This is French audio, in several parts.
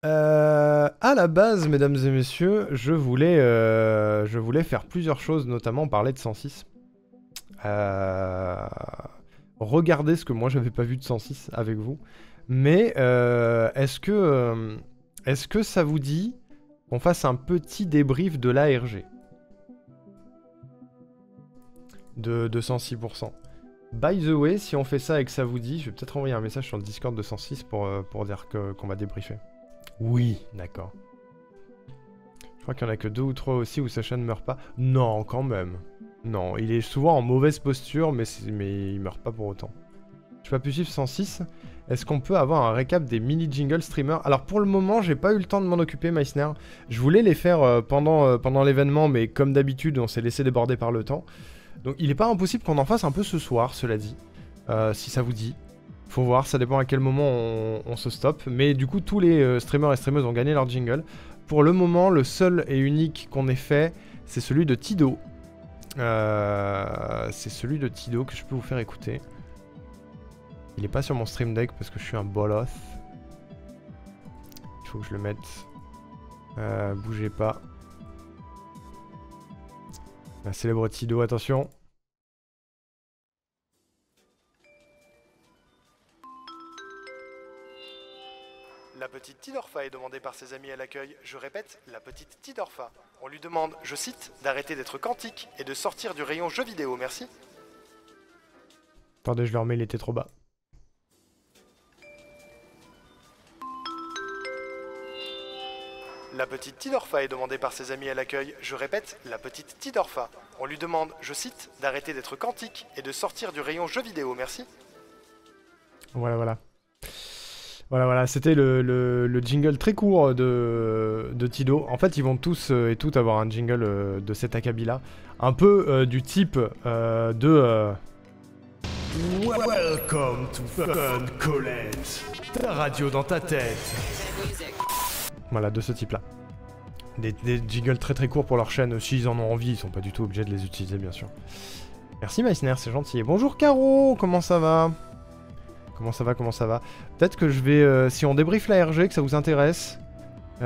À la base, mesdames et messieurs, je voulais faire plusieurs choses, notamment parler de 106. Euh, Regardez ce que moi j'avais pas vu de 106 avec vous. Mais est-ce que ça vous dit qu'on fasse un petit débrief de l'ARG de 106%? By the way, si on fait ça et que ça vous dit, je vais peut-être envoyer un message sur le Discord de 106 pour dire qu'on va débriefer. Oui, d'accord. Je crois qu'il y en a que 2 ou 3 aussi où Sacha ne meurt pas. Non, quand même. Non, il est souvent en mauvaise posture, mais il meurt pas pour autant. Je pas pu suivre 106. Est-ce qu'on peut avoir un récap des mini-jingles streamers? Alors pour le moment, j'ai pas eu le temps de m'en occuper, Meissner. Je voulais les faire pendant l'événement, mais comme d'habitude, on s'est laissé déborder par le temps. Donc il est pas impossible qu'on en fasse un peu ce soir, cela dit. Si ça vous dit. Faut voir, ça dépend à quel moment on se stoppe. Mais du coup, tous les streamers et streameuses ont gagné leur jingle. Pour le moment, le seul et unique qu'on ait fait, c'est celui de Tido. C'est celui de Tido que je peux vous faire écouter. Il est pas sur mon stream deck parce que je suis un boloth. Il faut que je le mette. Bougez pas. La célèbre Tido, attention. La petite Tidorfa est demandée par ses amis à l'accueil. Je répète, la petite Tidorfa. On lui demande, je cite, d'arrêter d'être quantique et de sortir du rayon jeux vidéo, merci. Attendez, je le remets, il était trop bas. La petite Tidorfa est demandée par ses amis à l'accueil. Je répète, la petite Tidorfa. On lui demande, je cite, d'arrêter d'être quantique et de sortir du rayon jeux vidéo, merci. Voilà. Voilà, c'était le jingle très court de Tido. En fait, ils vont tous et toutes avoir un jingle de cet acabit-là. Un peu du type de... Welcome to Fun Colette. Ta radio dans ta tête. Voilà, de ce type-là. Des jingles très très courts pour leur chaîne. S'ils en ont envie, ils sont pas du tout obligés de les utiliser, bien sûr. Merci Meissner, c'est gentil. Et bonjour Caro, comment ça va? Comment ça va? Peut-être que je vais... si on débriefe la RG, que ça vous intéresse. Je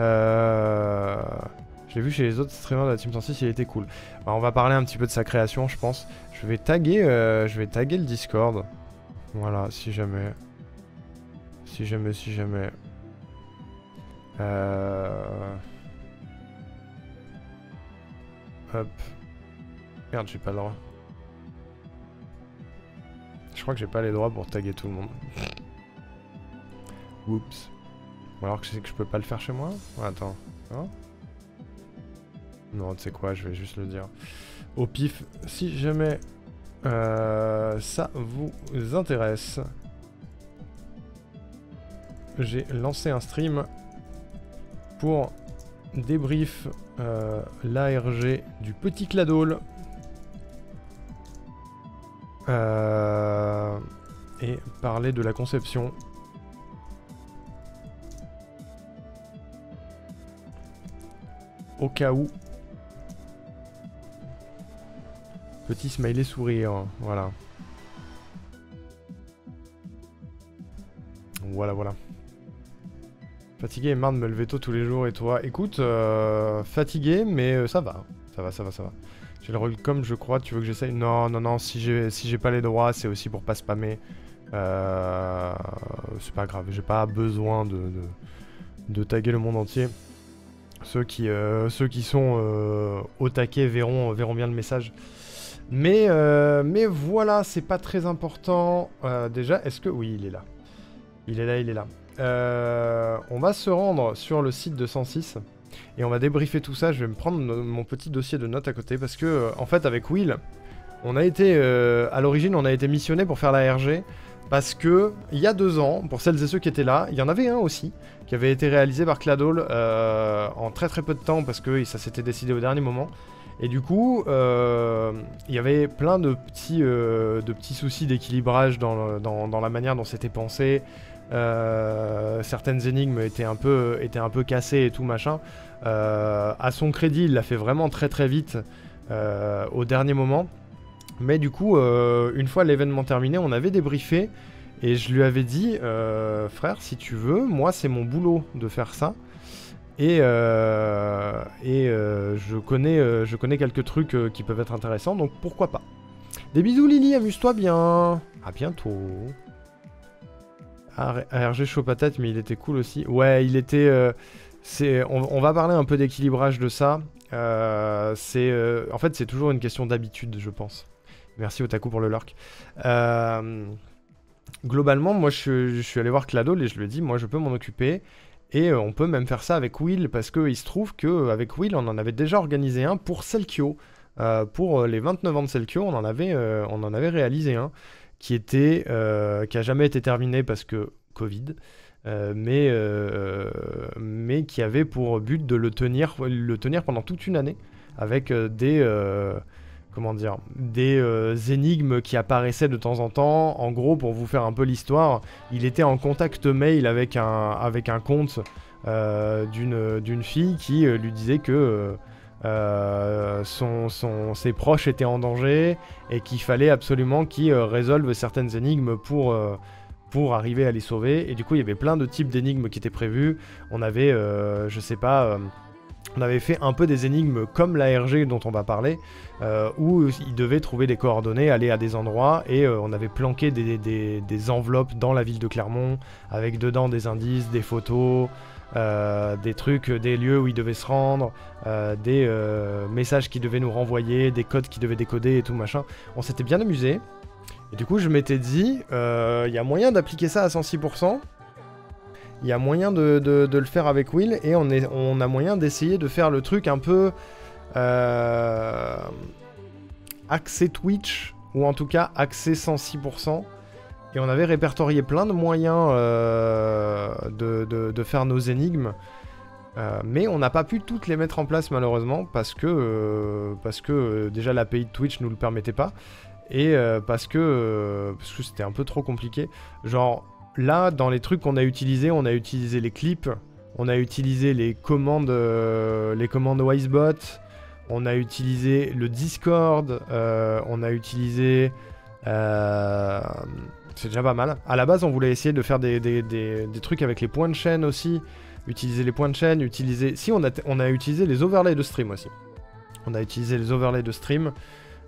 l'ai vu chez les autres streamers de la Team 106, il était cool. Alors, on va parler un petit peu de sa création, je pense. Je vais taguer le Discord. Voilà, si jamais. Hop. Merde, j'ai pas le droit. Je crois que j'ai pas les droits pour taguer tout le monde. Oups. Ou alors que c'est que je peux pas le faire chez moi? Attends. Hein? Non, tu sais quoi, je vais juste le dire. Au pif, si jamais ça vous intéresse, j'ai lancé un stream pour débrief l'ARG du petit Cladol. Et parler de la conception. Au cas où. Petit smiley sourire, voilà. Voilà. Fatigué et marre de me lever tôt tous les jours et toi? Écoute, fatigué mais ça va. Ça va. J'ai le Rollcom, je crois, tu veux que j'essaye? Non, si j'ai pas les droits, c'est aussi pour pas spammer. C'est pas grave, j'ai pas besoin de taguer le monde entier. Ceux qui sont au taquet verront bien le message. Mais voilà, c'est pas très important. Déjà, est-ce que... Oui, il est là. Il est là. On va se rendre sur le site de 106. Et on va débriefer tout ça. Je vais me prendre mon petit dossier de notes à côté. Parce que, en fait, avec Will, on a été... à l'origine, on a été missionné pour faire la RG. Parce que, il y a 2 ans, pour celles et ceux qui étaient là, il y en avait un aussi, qui avait été réalisé par Cladol en très peu de temps, parce que ça s'était décidé au dernier moment. Et du coup, il y avait plein de petits soucis d'équilibrage dans la manière dont c'était pensé. Certaines énigmes étaient un peu cassées et tout machin. À son crédit, il l'a fait vraiment très vite au dernier moment. Mais du coup, une fois l'événement terminé, on avait débriefé Et je lui avais dit, frère, si tu veux, moi c'est mon boulot de faire ça. Et je connais quelques trucs qui peuvent être intéressants, donc pourquoi pas. Des bisous Lily, amuse-toi bien. À bientôt. ARG chaud patate, mais il était cool aussi. Ouais, il était... on va parler un peu d'équilibrage de ça. En fait, c'est toujours une question d'habitude, je pense. Merci Otaku pour le lurk. Globalement, moi, je suis allé voir Cladol et je lui ai dit, moi, je peux m'en occuper. Et on peut même faire ça avec Will, parce qu'il se trouve qu'avec Will, on en avait déjà organisé un pour Selkio. Pour les 29 ans de Selkio, on en avait réalisé un qui a jamais été terminé parce que Covid, mais qui avait pour but de le tenir pendant toute une année avec des énigmes qui apparaissaient de temps en temps. En gros, pour vous faire un peu l'histoire, il était en contact mail avec un compte d'une fille qui lui disait que ses proches étaient en danger et qu'il fallait absolument qu'il résolve certaines énigmes pour arriver à les sauver. Et du coup, il y avait plein de types d'énigmes qui étaient prévus. On avait, on avait fait un peu des énigmes comme l'ARG dont on va parler, où ils devaient trouver des coordonnées, aller à des endroits, et on avait planqué des enveloppes dans la ville de Clermont, avec dedans des indices, des photos, des trucs, des lieux où ils devaient se rendre, des messages qu'ils devaient nous renvoyer, des codes qu'ils devaient décoder et tout machin. On s'était bien amusé. Et du coup, je m'étais dit, il y a moyen d'appliquer ça à 106%. Il y a moyen de le faire avec Will, et on a moyen d'essayer de faire le truc un peu axé Twitch, ou en tout cas axé 106%. Et on avait répertorié plein de moyens de faire nos énigmes. Mais on n'a pas pu toutes les mettre en place malheureusement, parce que déjà l'API de Twitch nous le permettait pas. Et parce que c'était un peu trop compliqué. Genre... Là, dans les trucs qu'on a utilisés, on a utilisé les clips, on a utilisé les commandes Wisebot, on a utilisé le Discord, on a utilisé... c'est déjà pas mal. À la base, on voulait essayer de faire des trucs avec les points de chaîne aussi, utiliser les points de chaîne, utiliser... Si, on a utilisé les overlays de stream aussi. On a utilisé les overlays de stream.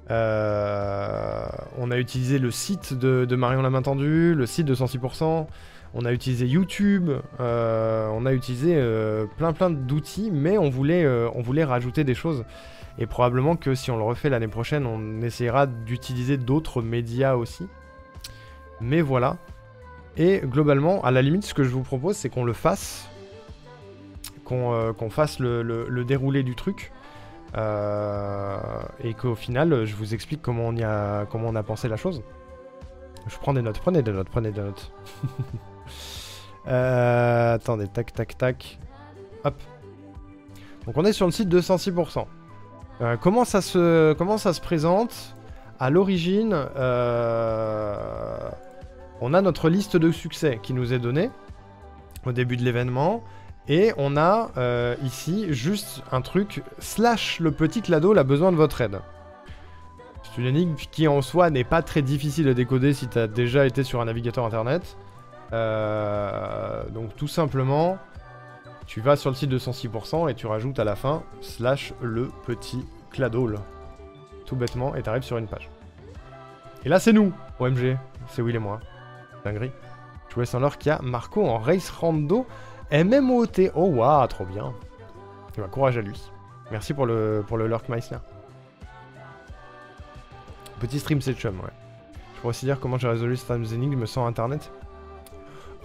On a utilisé le site de Marion la main tendue, le site de 106%, on a utilisé YouTube, on a utilisé plein d'outils, mais on voulait rajouter des choses. Et probablement que si on le refait l'année prochaine, on essaiera d'utiliser d'autres médias aussi. Mais voilà. Et globalement, à la limite, ce que je vous propose, c'est qu'on le fasse. Qu'on fasse le déroulé du truc. Et qu'au final, je vous explique comment on a pensé la chose. Je prends des notes, prenez des notes. Attendez, tac. Hop. Donc on est sur le site de 106%. Comment ça se présente? À l'origine, on a notre liste de succès qui nous est donnée au début de l'événement. Et on a ici juste un truc, / le petit Cladol a besoin de votre aide. C'est une énigme qui en soi n'est pas très difficile à décoder si tu as déjà été sur un navigateur internet. Donc tout simplement, tu vas sur le site de 106% et tu rajoutes à la fin / le petit Cladol. Tout bêtement, et tu arrives sur une page. Et là c'est nous, OMG, c'est Will et moi. Dinguerie. Je vous laisse en l'or qu'il y a Marco en race rando. MMOT, oh waouh, trop bien. Et bah, courage à lui. Merci pour le lurk Meissner. Petit stream c'est chum, ouais. Je pourrais aussi dire comment j'ai résolu certaines énigmes sans internet.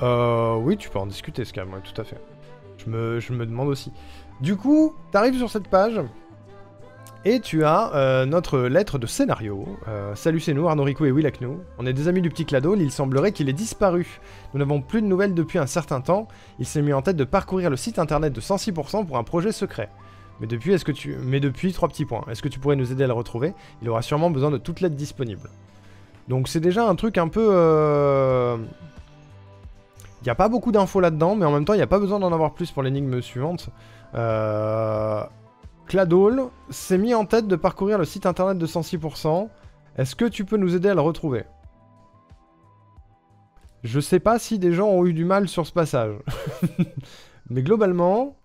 Oui, tu peux en discuter, Scam, ouais, tout à fait. Je me demande aussi. Du coup, t'arrives sur cette page, et tu as notre lettre de scénario. Salut, c'est nous, Arnaud Rico et Will Aknou. On est des amis du petit Cladol, il semblerait qu'il ait disparu. Nous n'avons plus de nouvelles depuis un certain temps. Il s'est mis en tête de parcourir le site internet de 106% pour un projet secret. Mais depuis, 3 petits points. Est-ce que tu pourrais nous aider à le retrouver? Il aura sûrement besoin de toute l'aide disponible. Donc c'est déjà un truc un peu... Il n'y a pas beaucoup d'infos là-dedans, mais en même temps, il n'y a pas besoin d'en avoir plus pour l'énigme suivante. Cladol s'est mis en tête de parcourir le site internet de 106%. Est-ce que tu peux nous aider à le retrouver? Je sais pas si des gens ont eu du mal sur ce passage. Mais globalement,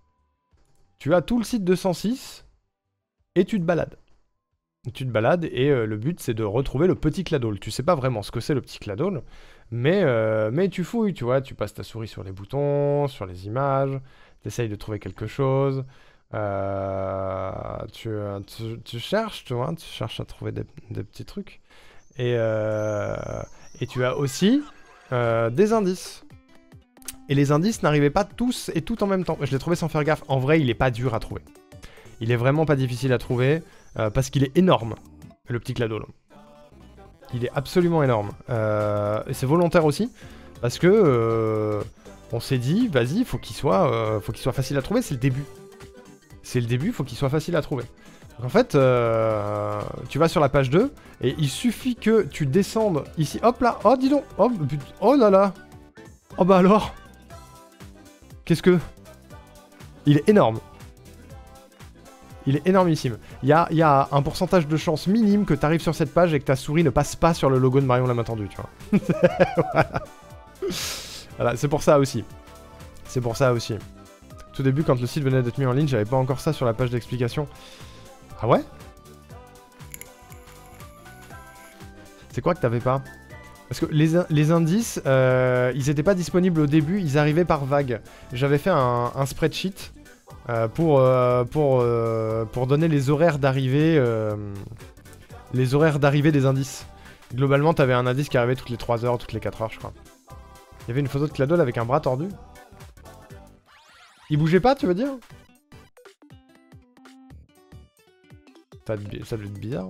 tu as tout le site de 106 et tu te balades. Tu te balades et le but c'est de retrouver le petit Claddle. Tu sais pas vraiment ce que c'est le petit Claddle, mais tu fouilles, tu vois. Tu passes ta souris sur les boutons, sur les images, tu essayes de trouver quelque chose. Tu cherches, tu vois, tu cherches à trouver des petits trucs. Et tu as aussi des indices. Et les indices n'arrivaient pas tous et tout en même temps. Je l'ai trouvé sans faire gaffe. En vrai, il est pas dur à trouver. Il est vraiment pas difficile à trouver parce qu'il est énorme, le petit Claddle. Il est absolument énorme. Et c'est volontaire aussi parce que on s'est dit, vas-y, faut qu'il soit facile à trouver. C'est le début. C'est le début, faut qu'il soit facile à trouver. Donc en fait, tu vas sur la page 2 et il suffit que tu descendes ici. Hop là, oh dis donc, oh là là. Oh bah alors. Qu'est-ce que... Il est énorme. Il est énormissime. Il y a un pourcentage de chance minime que tu arrives sur cette page et que ta souris ne passe pas sur le logo de Marion la main tendue, tu vois. Voilà. Voilà, c'est pour ça aussi. C'est pour ça aussi. Tout début, quand le site venait d'être mis en ligne, j'avais pas encore ça sur la page d'explication. Ah ouais? C'est quoi que t'avais pas? Parce que les indices, ils étaient pas disponibles au début, ils arrivaient par vague. J'avais fait un spreadsheet pour donner les horaires d'arrivée des indices. Globalement, t'avais un indice qui arrivait toutes les 3 heures, toutes les 4 heures, je crois. Il y avait une photo de Claddle avec un bras tordu. Il bougeait pas, tu veux dire? Ça devait être bizarre.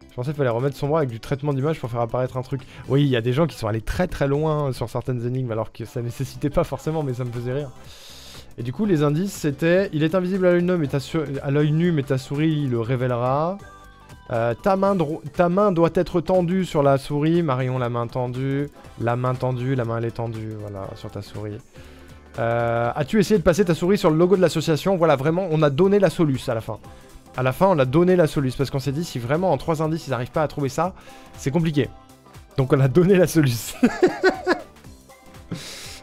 Je pensais qu'il fallait remettre son bras avec du traitement d'image pour faire apparaître un truc. Oui, il y a des gens qui sont allés très très loin sur certaines énigmes alors que ça nécessitait pas forcément, mais ça me faisait rire. Et du coup, les indices c'était: il est invisible à l'œil nu, mais ta souris le révélera. Ta main doit être tendue sur la souris. Marion, la main tendue, la main elle est tendue, voilà, sur ta souris. As-tu essayé de passer ta souris sur le logo de l'association? Voilà, vraiment, on a donné la soluce à la fin. À la fin, on a donné la soluce parce qu'on s'est dit, si vraiment en 3 indices, ils n'arrivent pas à trouver ça, c'est compliqué. Donc on a donné la soluce.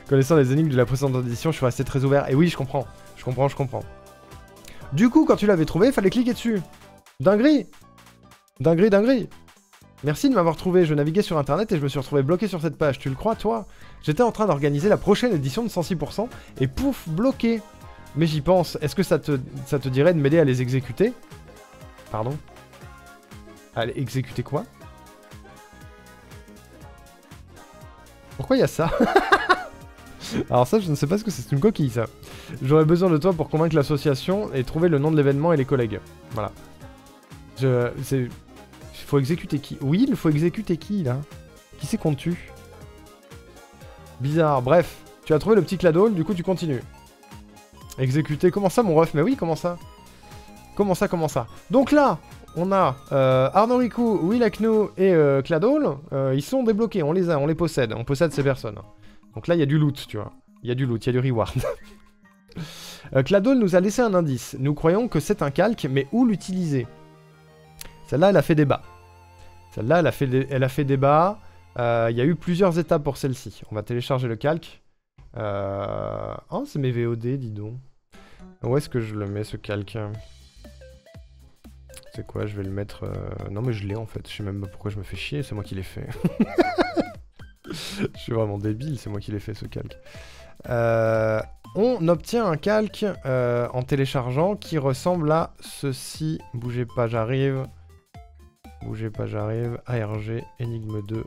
Connaissant les énigmes de la précédente édition, je suis resté très ouvert. Et oui, je comprends. Je comprends. Du coup, quand tu l'avais trouvé, il fallait cliquer dessus. Dinguerie. Dinguerie. Merci de m'avoir trouvé. Je naviguais sur internet et je me suis retrouvé bloqué sur cette page. Tu le crois, toi? J'étais en train d'organiser la prochaine édition de 106% et pouf, bloqué. Mais j'y pense. Est-ce que ça te dirait de m'aider à les exécuter? Pardon? À exécuter quoi? Pourquoi il y a ça? Alors ça, je ne sais pas ce que c'est une coquille, ça. J'aurais besoin de toi pour convaincre l'association et trouver le nom de l'événement et les collègues. Voilà. Il faut exécuter qui? Oui, il faut exécuter qui, là? Qui c'est qu'on tue? Bizarre. Bref, tu as trouvé le petit Claddle, du coup tu continues. Exécuter. Comment ça, mon ref? Mais oui, comment ça? Comment ça? Donc là, on a Arnaud Ricou, Will Aknou et Claddle. Ils sont débloqués, on les possède. On possède ces personnes. Donc là, il y a du loot, tu vois. Il y a du loot, il y a du reward. Claddle nous a laissé un indice. Nous croyons que c'est un calque, mais où l'utiliser? Celle-là, elle a fait débat. Celle-là, elle a fait débat. Il y a eu plusieurs étapes pour celle-ci. On va télécharger le calque. Oh, c'est mes VOD, dis donc. Où est-ce que je le mets, ce calque? C'est quoi? Je vais le mettre... Non, mais je l'ai, en fait. Je sais même pas pourquoi je me fais chier. C'est moi qui l'ai fait. Je suis vraiment débile. C'est moi qui l'ai fait, ce calque. On obtient un calque en téléchargeant qui ressemble à ceci. Bougez pas, j'arrive. Bougez pas, j'arrive. ARG, énigme 2.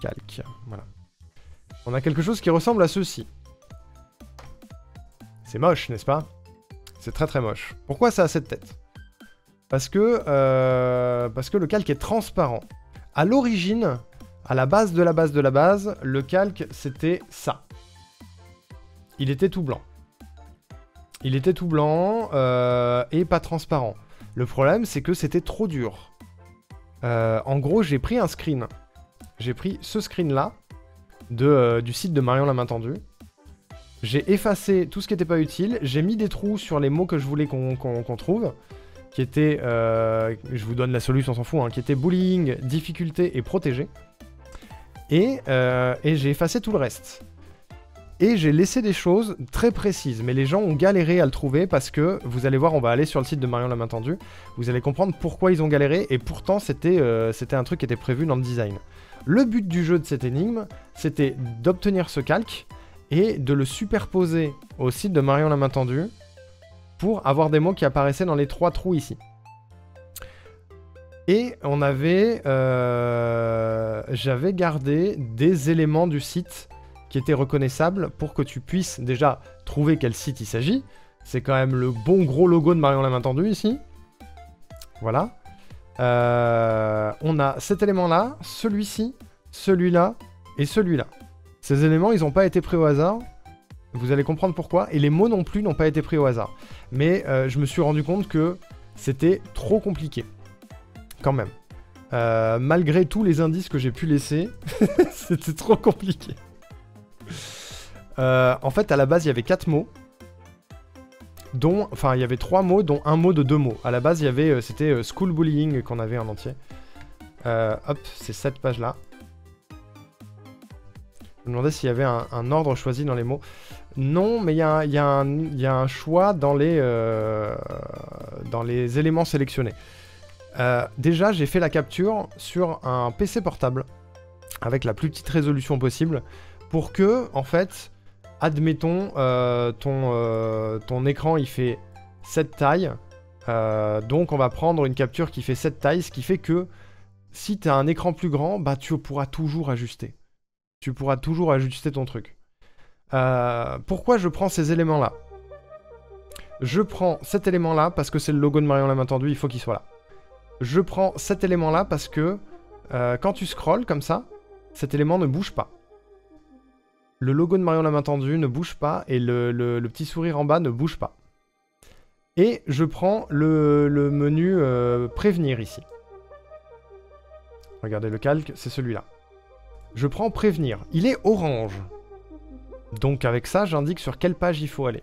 Calque. Voilà. On a quelque chose qui ressemble à ceci. C'est moche, n'est-ce pas? C'est très très moche. Pourquoi ça a cette tête? Parce que le calque est transparent. À l'origine, à la base de la base de la base, le calque c'était ça. Il était tout blanc. Il était tout blanc et pas transparent. Le problème c'est que c'était trop dur. En gros, j'ai pris un screen. J'ai pris ce screen là du site de Marion la main tendue. J'ai effacé tout ce qui n'était pas utile. J'ai mis des trous sur les mots que je voulais qu'on trouve. Qui étaient, je vous donne la solution, on s'en fout, hein, qui étaient bullying, difficulté et protégé. Et j'ai effacé tout le reste. Et j'ai laissé des choses très précises, mais les gens ont galéré à le trouver parce que, vous allez voir, on va aller sur le site de Marion la main tendue, vous allez comprendre pourquoi ils ont galéré, et pourtant c'était un truc qui était prévu dans le design. Le but du jeu de cette énigme, c'était d'obtenir ce calque, et de le superposer au site de Marion la main tendue, pour avoir des mots qui apparaissaient dans les 3 trous ici. Et on avait... j'avais gardé des éléments du site qui étaient reconnaissables pour que tu puisses déjà trouver quel site il s'agit. C'est quand même le bon gros logo de Marion la main tendue ici. Voilà. On a cet élément-là, celui-ci, celui-là et celui-là. Ces éléments, ils n'ont pas été pris au hasard. Vous allez comprendre pourquoi. Et les mots non plus n'ont pas été pris au hasard. Mais je me suis rendu compte que c'était trop compliqué. Quand même. Malgré tous les indices que j'ai pu laisser, c'était trop compliqué. En fait, à la base, il y avait 4 mots. Enfin, il y avait 3 mots, dont un mot de 2 mots. À la base, il y avait, c'était school bullying qu'on avait en entier. Hop, c'est cette page-là. Je me demandais s'il y avait un ordre choisi dans les mots. Non, mais il y a un choix dans les éléments sélectionnés. Déjà, j'ai fait la capture sur un PC portable avec la plus petite résolution possible pour que, en fait, admettons, ton écran il fait cette taille, donc on va prendre une capture qui fait cette taille, ce qui fait que si tu as un écran plus grand, bah tu pourras toujours ajuster. Tu pourras toujours ajuster ton truc. Pourquoi je prends ces éléments-là? Je prends cet élément-là parce que c'est le logo de Marion la main tendue, il faut qu'il soit là. Je prends cet élément-là parce que quand tu scrolles comme ça, cet élément ne bouge pas. Le logo de Marion la main tendue ne bouge pas et le petit sourire en bas ne bouge pas. Et je prends le menu prévenir ici. Regardez le calque, c'est celui-là. Je prends prévenir. Il est orange. Donc avec ça, j'indique sur quelle page il faut aller.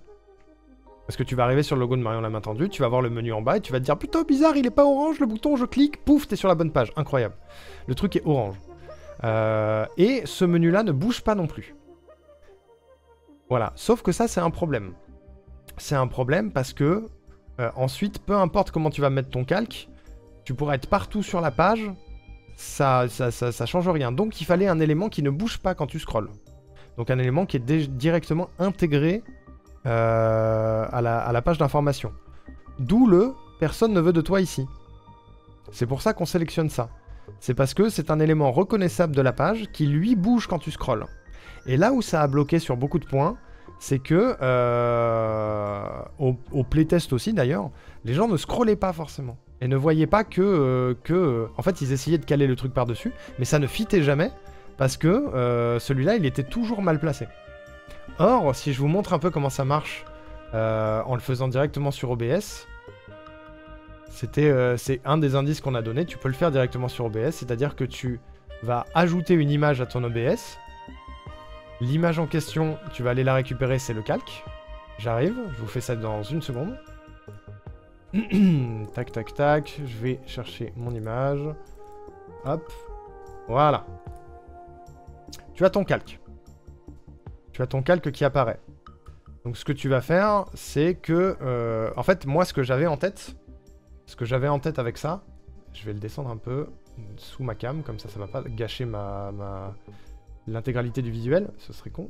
Parce que tu vas arriver sur le logo de Marion la main tendue, tu vas voir le menu en bas et tu vas te dire « Putain, bizarre, il est pas orange, le bouton, je clique, pouf, t'es sur la bonne page. » Incroyable. Le truc est orange. Et ce menu-là ne bouge pas non plus. Voilà. Sauf que ça, c'est un problème. C'est un problème parce que, ensuite, peu importe comment tu vas mettre ton calque, tu pourras être partout sur la page, ça change rien. Donc, il fallait un élément qui ne bouge pas quand tu scrolles. Donc, un élément qui est directement intégré à la page d'information. D'où le « personne ne veut de toi ici ». C'est pour ça qu'on sélectionne ça. C'est parce que c'est un élément reconnaissable de la page qui, lui, bouge quand tu scrolles. Et là où ça a bloqué sur beaucoup de points, c'est que, au playtest aussi d'ailleurs, les gens ne scrollaient pas forcément. Et ne voyaient pas que en fait, ils essayaient de caler le truc par-dessus, mais ça ne fitait jamais, parce que celui-là, il était toujours mal placé. Or, si je vous montre un peu comment ça marche, en le faisant directement sur OBS, c'est un des indices qu'on a donné, tu peux le faire directement sur OBS, c'est-à-dire que tu vas ajouter une image à ton OBS. L'image en question, tu vas aller la récupérer, c'est le calque. J'arrive, je vous fais ça dans une seconde. Tac, tac, tac. Je vais chercher mon image. Hop. Voilà. Tu as ton calque. Tu as ton calque qui apparaît. Donc ce que tu vas faire, c'est que... en fait, moi, ce que j'avais en tête avec ça, je vais le descendre un peu sous ma cam, comme ça va pas gâcher l'intégralité du visuel, ce serait con.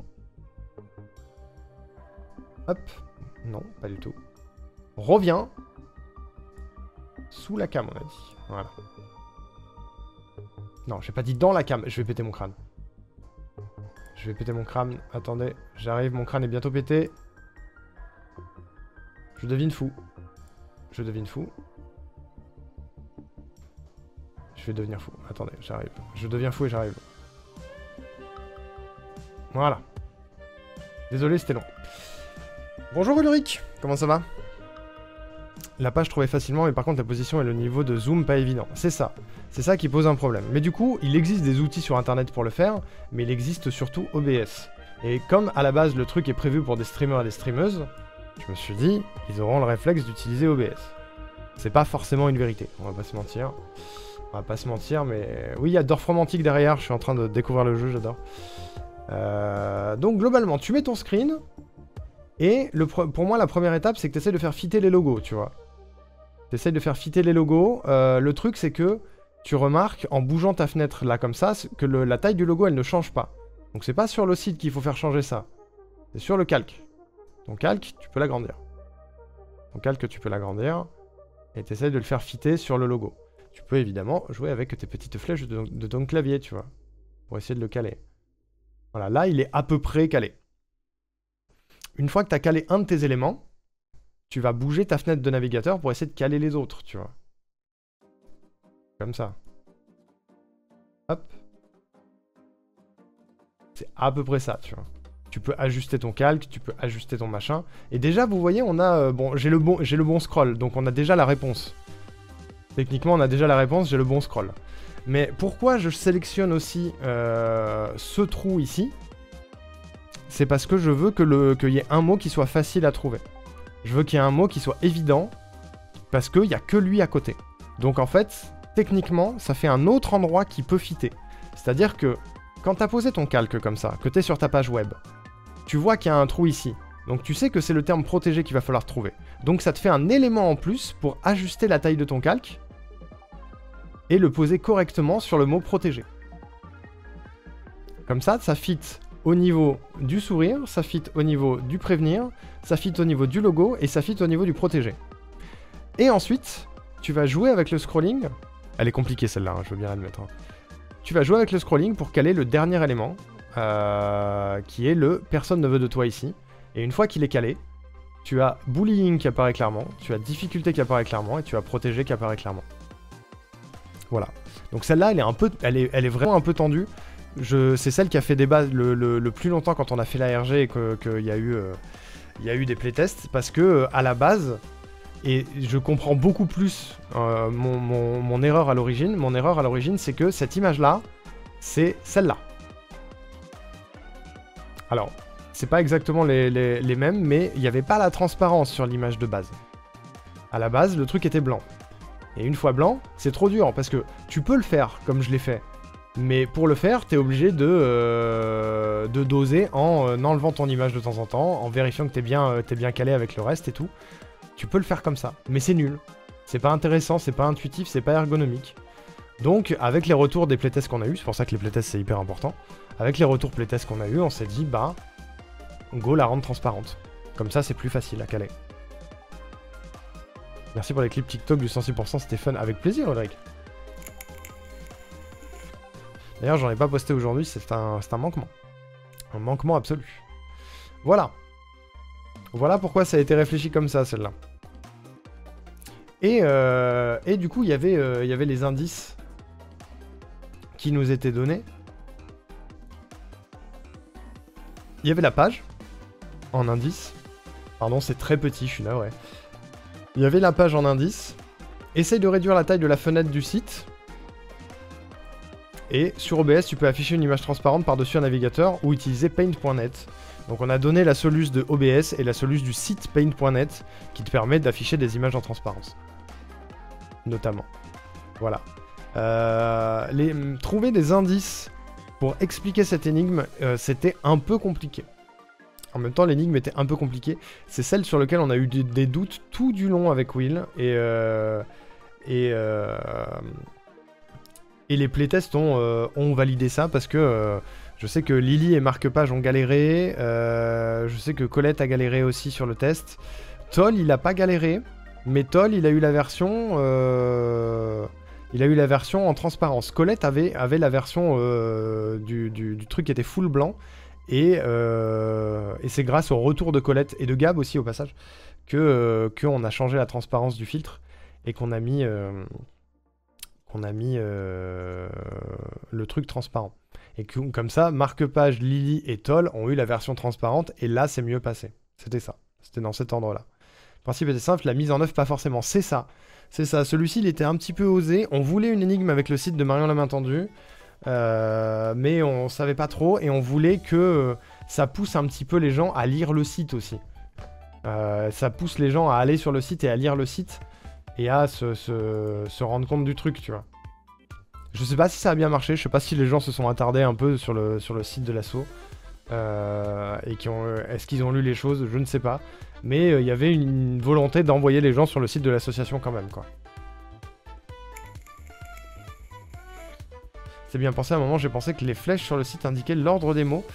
Hop, non, pas du tout. On revient sous la cam, on a dit. Voilà. Non, j'ai pas dit dans la cam, je vais péter mon crâne. Je vais péter mon crâne, attendez, j'arrive, mon crâne est bientôt pété. Je devine fou. Je devine fou. Je vais devenir fou, attendez, j'arrive. Je deviens fou et j'arrive. Voilà. Désolé, c'était long. Bonjour Ulrich, comment ça va? La page trouvée facilement, mais par contre la position et le niveau de zoom pas évident. C'est ça. C'est ça qui pose un problème. Mais du coup, il existe des outils sur internet pour le faire, mais il existe surtout OBS. Et comme à la base le truc est prévu pour des streamers et des streameuses, je me suis dit, ils auront le réflexe d'utiliser OBS. C'est pas forcément une vérité, on va pas se mentir. On va pas se mentir, mais... Oui, il y a Dorfromantique derrière, je suis en train de découvrir le jeu, j'adore. Donc globalement, tu mets ton screen, et pour moi, la première étape, c'est que tu essaies de faire fitter les logos, tu vois. Tu essaies de faire fitter les logos. Le truc, c'est que tu remarques, en bougeant ta fenêtre là comme ça, que la taille du logo, elle ne change pas. Donc c'est pas sur le site qu'il faut faire changer ça. C'est sur le calque. Ton calque, tu peux l'agrandir. Ton calque, tu peux l'agrandir. Et tu essaies de le faire fitter sur le logo. Tu peux évidemment jouer avec tes petites flèches de ton clavier, tu vois. Pour essayer de le caler. Voilà, là, il est à peu près calé. Une fois que tu as calé un de tes éléments, tu vas bouger ta fenêtre de navigateur pour essayer de caler les autres, tu vois. Comme ça. Hop. C'est à peu près ça, tu vois. Tu peux ajuster ton calque, tu peux ajuster ton machin. Et déjà, vous voyez, on a... bon, j'ai le bon scroll, donc on a déjà la réponse. Techniquement, on a déjà la réponse, j'ai le bon scroll. Mais pourquoi je sélectionne aussi ce trou ici? C'est parce que je veux qu'il y ait un mot qui soit facile à trouver. Je veux qu'il y ait un mot qui soit évident, parce qu'il n'y a que lui à côté. Donc en fait, techniquement, ça fait un autre endroit qui peut fitter. C'est-à-dire que, quand tu as posé ton calque comme ça, que tu es sur ta page web, tu vois qu'il y a un trou ici. Donc tu sais que c'est le terme protégé qu'il va falloir trouver. Donc ça te fait un élément en plus pour ajuster la taille de ton calque, et le poser correctement sur le mot protégé. Comme ça fit au niveau du sourire, ça fit au niveau du prévenir, ça fit au niveau du logo, et ça fit au niveau du protégé. Et ensuite, tu vas jouer avec le scrolling. Elle est compliquée celle-là, hein, je veux bien l'admettre. Hein. Tu vas jouer avec le scrolling pour caler le dernier élément, qui est le « personne ne veut de toi » ici. Et une fois qu'il est calé, tu as bullying qui apparaît clairement, tu as difficulté qui apparaît clairement, et tu as protégé qui apparaît clairement. Voilà. Donc celle-là, elle est vraiment un peu tendue. C'est celle qui a fait débat le plus longtemps quand on a fait la RG et qu'il y a eu des playtests, parce que à la base, et je comprends beaucoup plus mon erreur à l'origine. Mon erreur à l'origine, c'est que cette image-là, c'est celle-là. Alors, c'est pas exactement les mêmes, mais il n'y avait pas la transparence sur l'image de base. À la base, le truc était blanc. Et une fois blanc, c'est trop dur, parce que tu peux le faire comme je l'ai fait. Mais pour le faire, t'es obligé de doser en enlevant ton image de temps en temps, en vérifiant que t'es bien calé avec le reste et tout. Tu peux le faire comme ça, mais c'est nul. C'est pas intéressant, c'est pas intuitif, c'est pas ergonomique. Donc, avec les retours des playtests qu'on a eu, c'est pour ça que les playtests c'est hyper important. Avec les retours playtests qu'on a eu, on s'est dit, bah, go la rendre transparente. Comme ça, c'est plus facile à caler. Merci pour les clips TikTok du 106%, c'était fun. Avec plaisir, Ulrich. D'ailleurs, j'en ai pas posté aujourd'hui, c'est un manquement. Un manquement absolu. Voilà. Voilà pourquoi ça a été réfléchi comme ça, celle-là. Et du coup, il y avait les indices qui nous étaient donnés. Il y avait la page, en indice. Pardon, c'est très petit, je suis là, ouais. Il y avait la page en indice. Essaye de réduire la taille de la fenêtre du site. Et sur OBS, tu peux afficher une image transparente par-dessus un navigateur ou utiliser paint.net. Donc on a donné la soluce de OBS et la soluce du site paint.net qui te permet d'afficher des images en transparence. Notamment. Voilà. Trouver des indices pour expliquer cette énigme, c'était un peu compliqué. En même temps, l'énigme était un peu compliquée. C'est celle sur laquelle on a eu des doutes tout du long avec Will. Et les playtests ont validé ça parce que je sais que Lily et Marque-Page ont galéré. Je sais que Colette a galéré aussi sur le test. Toll, il a pas galéré. Mais Toll, il a eu la version... en transparence. Colette avait la version du truc qui était full blanc. Et c'est grâce au retour de Colette et de Gab aussi au passage qu'on a changé la transparence du filtre et qu'on a mis le truc transparent. Et comme ça, Marque-Page, Lily et Toll ont eu la version transparente et là c'est mieux passé. C'était ça. C'était dans cet ordre-là. Le principe était simple, la mise en œuvre pas forcément. C'est ça. C'est ça. Celui-ci il était un petit peu osé. On voulait une énigme avec le site de Marion la main tendue. Mais on savait pas trop et on voulait que ça pousse un petit peu les gens à lire le site aussi. Ça pousse les gens à aller sur le site et à lire le site et à se rendre compte du truc, tu vois. Je sais pas si ça a bien marché, je sais pas si les gens se sont attardés un peu sur le site de l'asso. Et est-ce qu'ils ont lu les choses, je ne sais pas. Mais il y avait une volonté d'envoyer les gens sur le site de l'association quand même, quoi. C'est bien pensé, à un moment j'ai pensé que les flèches sur le site indiquaient l'ordre des mots.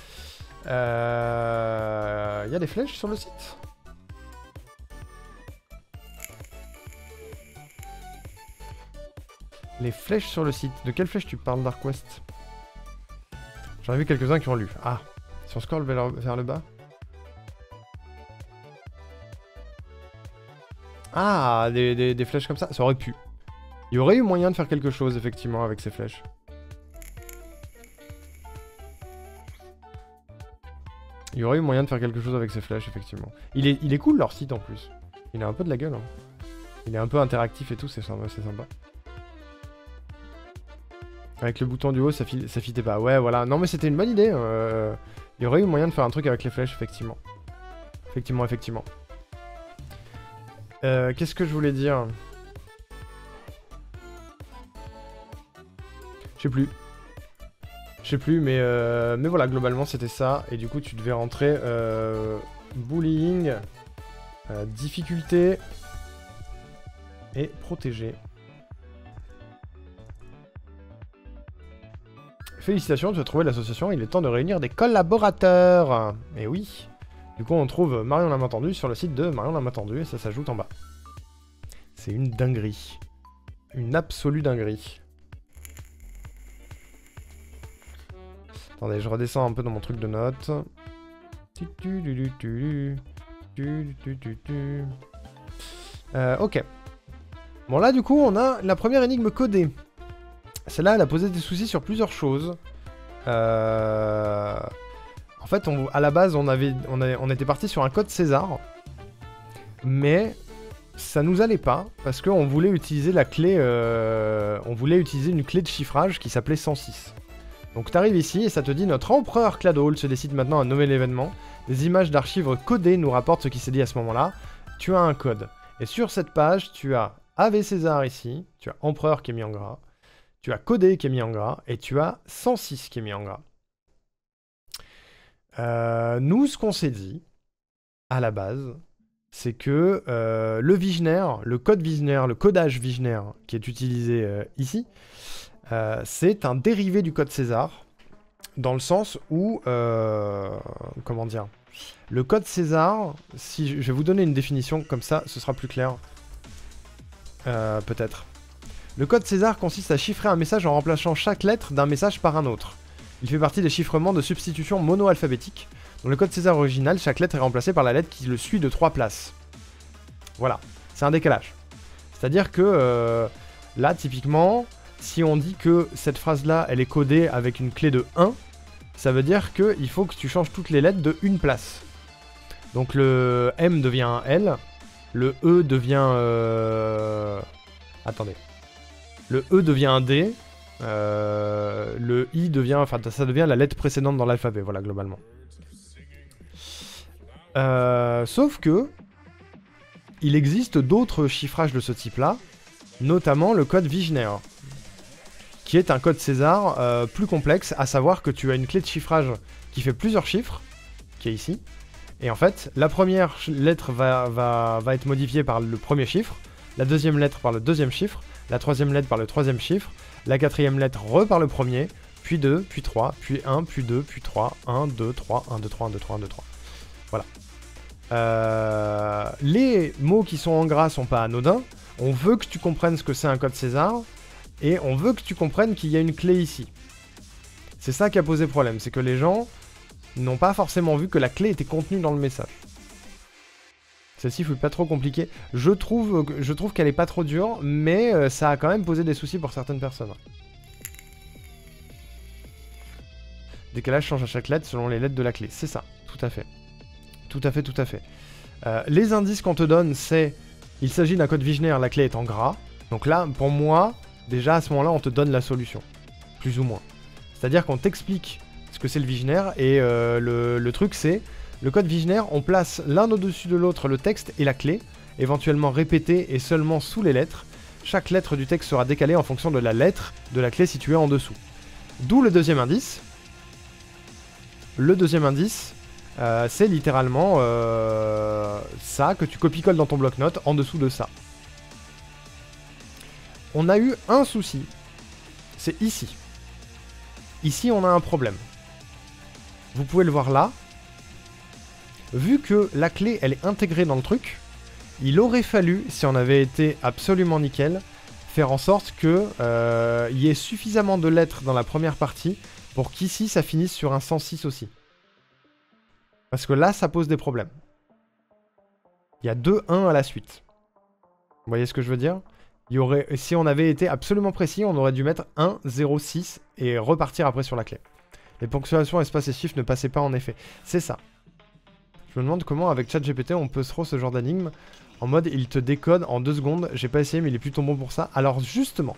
Il y a des flèches sur le site? Les flèches sur le site. De quelles flèches tu parles, Dark West? J'en ai vu quelques-uns qui ont lu. Ah, si on scrolle vers le bas. Ah, des flèches comme ça, ça aurait pu. Il y aurait eu moyen de faire quelque chose, effectivement, avec ces flèches. Il y aurait eu moyen de faire quelque chose avec ces flèches, effectivement. Il est cool, leur site, en plus. Il a un peu de la gueule, hein. Il est un peu interactif et tout, c'est sympa. Avec le bouton du haut, ça fitait pas. Ouais, voilà. Non, mais c'était une bonne idée. Il y aurait eu moyen de faire un truc avec les flèches, effectivement. Effectivement. Qu'est-ce que je voulais dire? Je sais plus, mais voilà, globalement, c'était ça. Et du coup, tu devais rentrer bullying, difficulté et protéger. Félicitations, tu as trouvé l'association, il est temps de réunir des collaborateurs. Et oui. Du coup, on trouve Marion l'a entendu sur le site de Marion l'a entendu et ça s'ajoute en bas. C'est une dinguerie. Une absolue dinguerie. Attendez, je redescends un peu dans mon truc de notes. Ok. Bon, là, du coup, on a la première énigme codée. Celle-là, elle a posé des soucis sur plusieurs choses. En fait, à la base, on était parti sur un code César. Mais ça nous allait pas, parce qu'on voulait utiliser la clé... on voulait utiliser une clé de chiffrage qui s'appelait 106. Donc t'arrives ici et ça te dit « Notre empereur Cladhall se décide maintenant à nommer l'événement. Des images d'archives codées nous rapportent ce qui s'est dit à ce moment-là. Tu as un code. Et sur cette page, tu as Ave César ici, tu as empereur qui est mis en gras. Tu as codé qui est mis en gras, et tu as 106 qui est mis en gras. Nous, ce qu'on s'est dit, à la base, c'est que le Wigner, le code Wigner, le codage Wigner qui est utilisé ici, c'est un dérivé du code César, dans le sens où, comment dire, le code César, si je vais vous donner une définition, comme ça, ce sera plus clair, peut-être. Le code César consiste à chiffrer un message en remplaçant chaque lettre d'un message par un autre. Il fait partie des chiffrements de substitution mono-alphabétique. Dans le code César original, chaque lettre est remplacée par la lettre qui le suit de 3 places. Voilà, c'est un décalage. C'est-à-dire que là, typiquement, si on dit que cette phrase-là, elle est codée avec une clé de 1, ça veut dire qu'il faut que tu changes toutes les lettres de une place. Donc le M devient un L, le E devient... Attendez. Le E devient un D, le I devient... Enfin, ça devient la lettre précédente dans l'alphabet, voilà, globalement. Sauf que... il existe d'autres chiffrages de ce type-là, notamment le code Wigner, qui est un code César plus complexe, à savoir que tu as une clé de chiffrage qui fait plusieurs chiffres, qui est ici, et en fait, la première lettre va être modifiée par le premier chiffre, la deuxième lettre par le deuxième chiffre, la troisième lettre par le troisième chiffre, la quatrième lettre par le premier, puis 2, puis 3, puis 1, puis 2, puis 3, 1, 2, 3, 1, 2, 3, 1, 2, 3, 1, 2, 3. Voilà. Les mots qui sont en gras sont pas anodins. On veut que tu comprennes ce que c'est un code César, et on veut que tu comprennes qu'il y a une clé ici. C'est ça qui a posé problème, c'est que les gens n'ont pas forcément vu que la clé était contenue dans le message. Celle-ci fut pas trop compliquée. Je trouve qu'elle est pas trop dure, mais ça a quand même posé des soucis pour certaines personnes. Décalage change à chaque lettre selon les lettres de la clé. C'est ça, tout à fait. Tout à fait. Les indices qu'on te donne, c'est... il s'agit d'un code Wigner, la clé est en gras. Donc là, pour moi, déjà à ce moment-là, on te donne la solution. Plus ou moins. C'est-à-dire qu'on t'explique ce que c'est le Wigner, et le truc c'est... le code Wigner, on place l'un au-dessus de l'autre le texte et la clé, éventuellement répété et seulement sous les lettres. Chaque lettre du texte sera décalée en fonction de la lettre de la clé située en dessous. D'où le deuxième indice. Le deuxième indice, c'est littéralement ça que tu copies-colles dans ton bloc-notes en dessous de ça. On a eu un souci. C'est ici. Ici, on a un problème. Vous pouvez le voir là. Vu que la clé, elle est intégrée dans le truc, il aurait fallu, si on avait été absolument nickel, faire en sorte que il y ait suffisamment de lettres dans la première partie pour qu'ici, ça finisse sur un 106 aussi. Parce que là, ça pose des problèmes. Il y a 2 1 à la suite. Vous voyez ce que je veux dire? Il y aurait, si on avait été absolument précis, on aurait dû mettre 1, 0, 6 et repartir après sur la clé. Les ponctuations, espaces et chiffres ne passaient pas en effet. C'est ça. Je me demande comment avec ChatGPT on peut throw ce genre d'énigme. En mode il te décode en 2 secondes. J'ai pas essayé mais il est plutôt bon pour ça. Alors justement,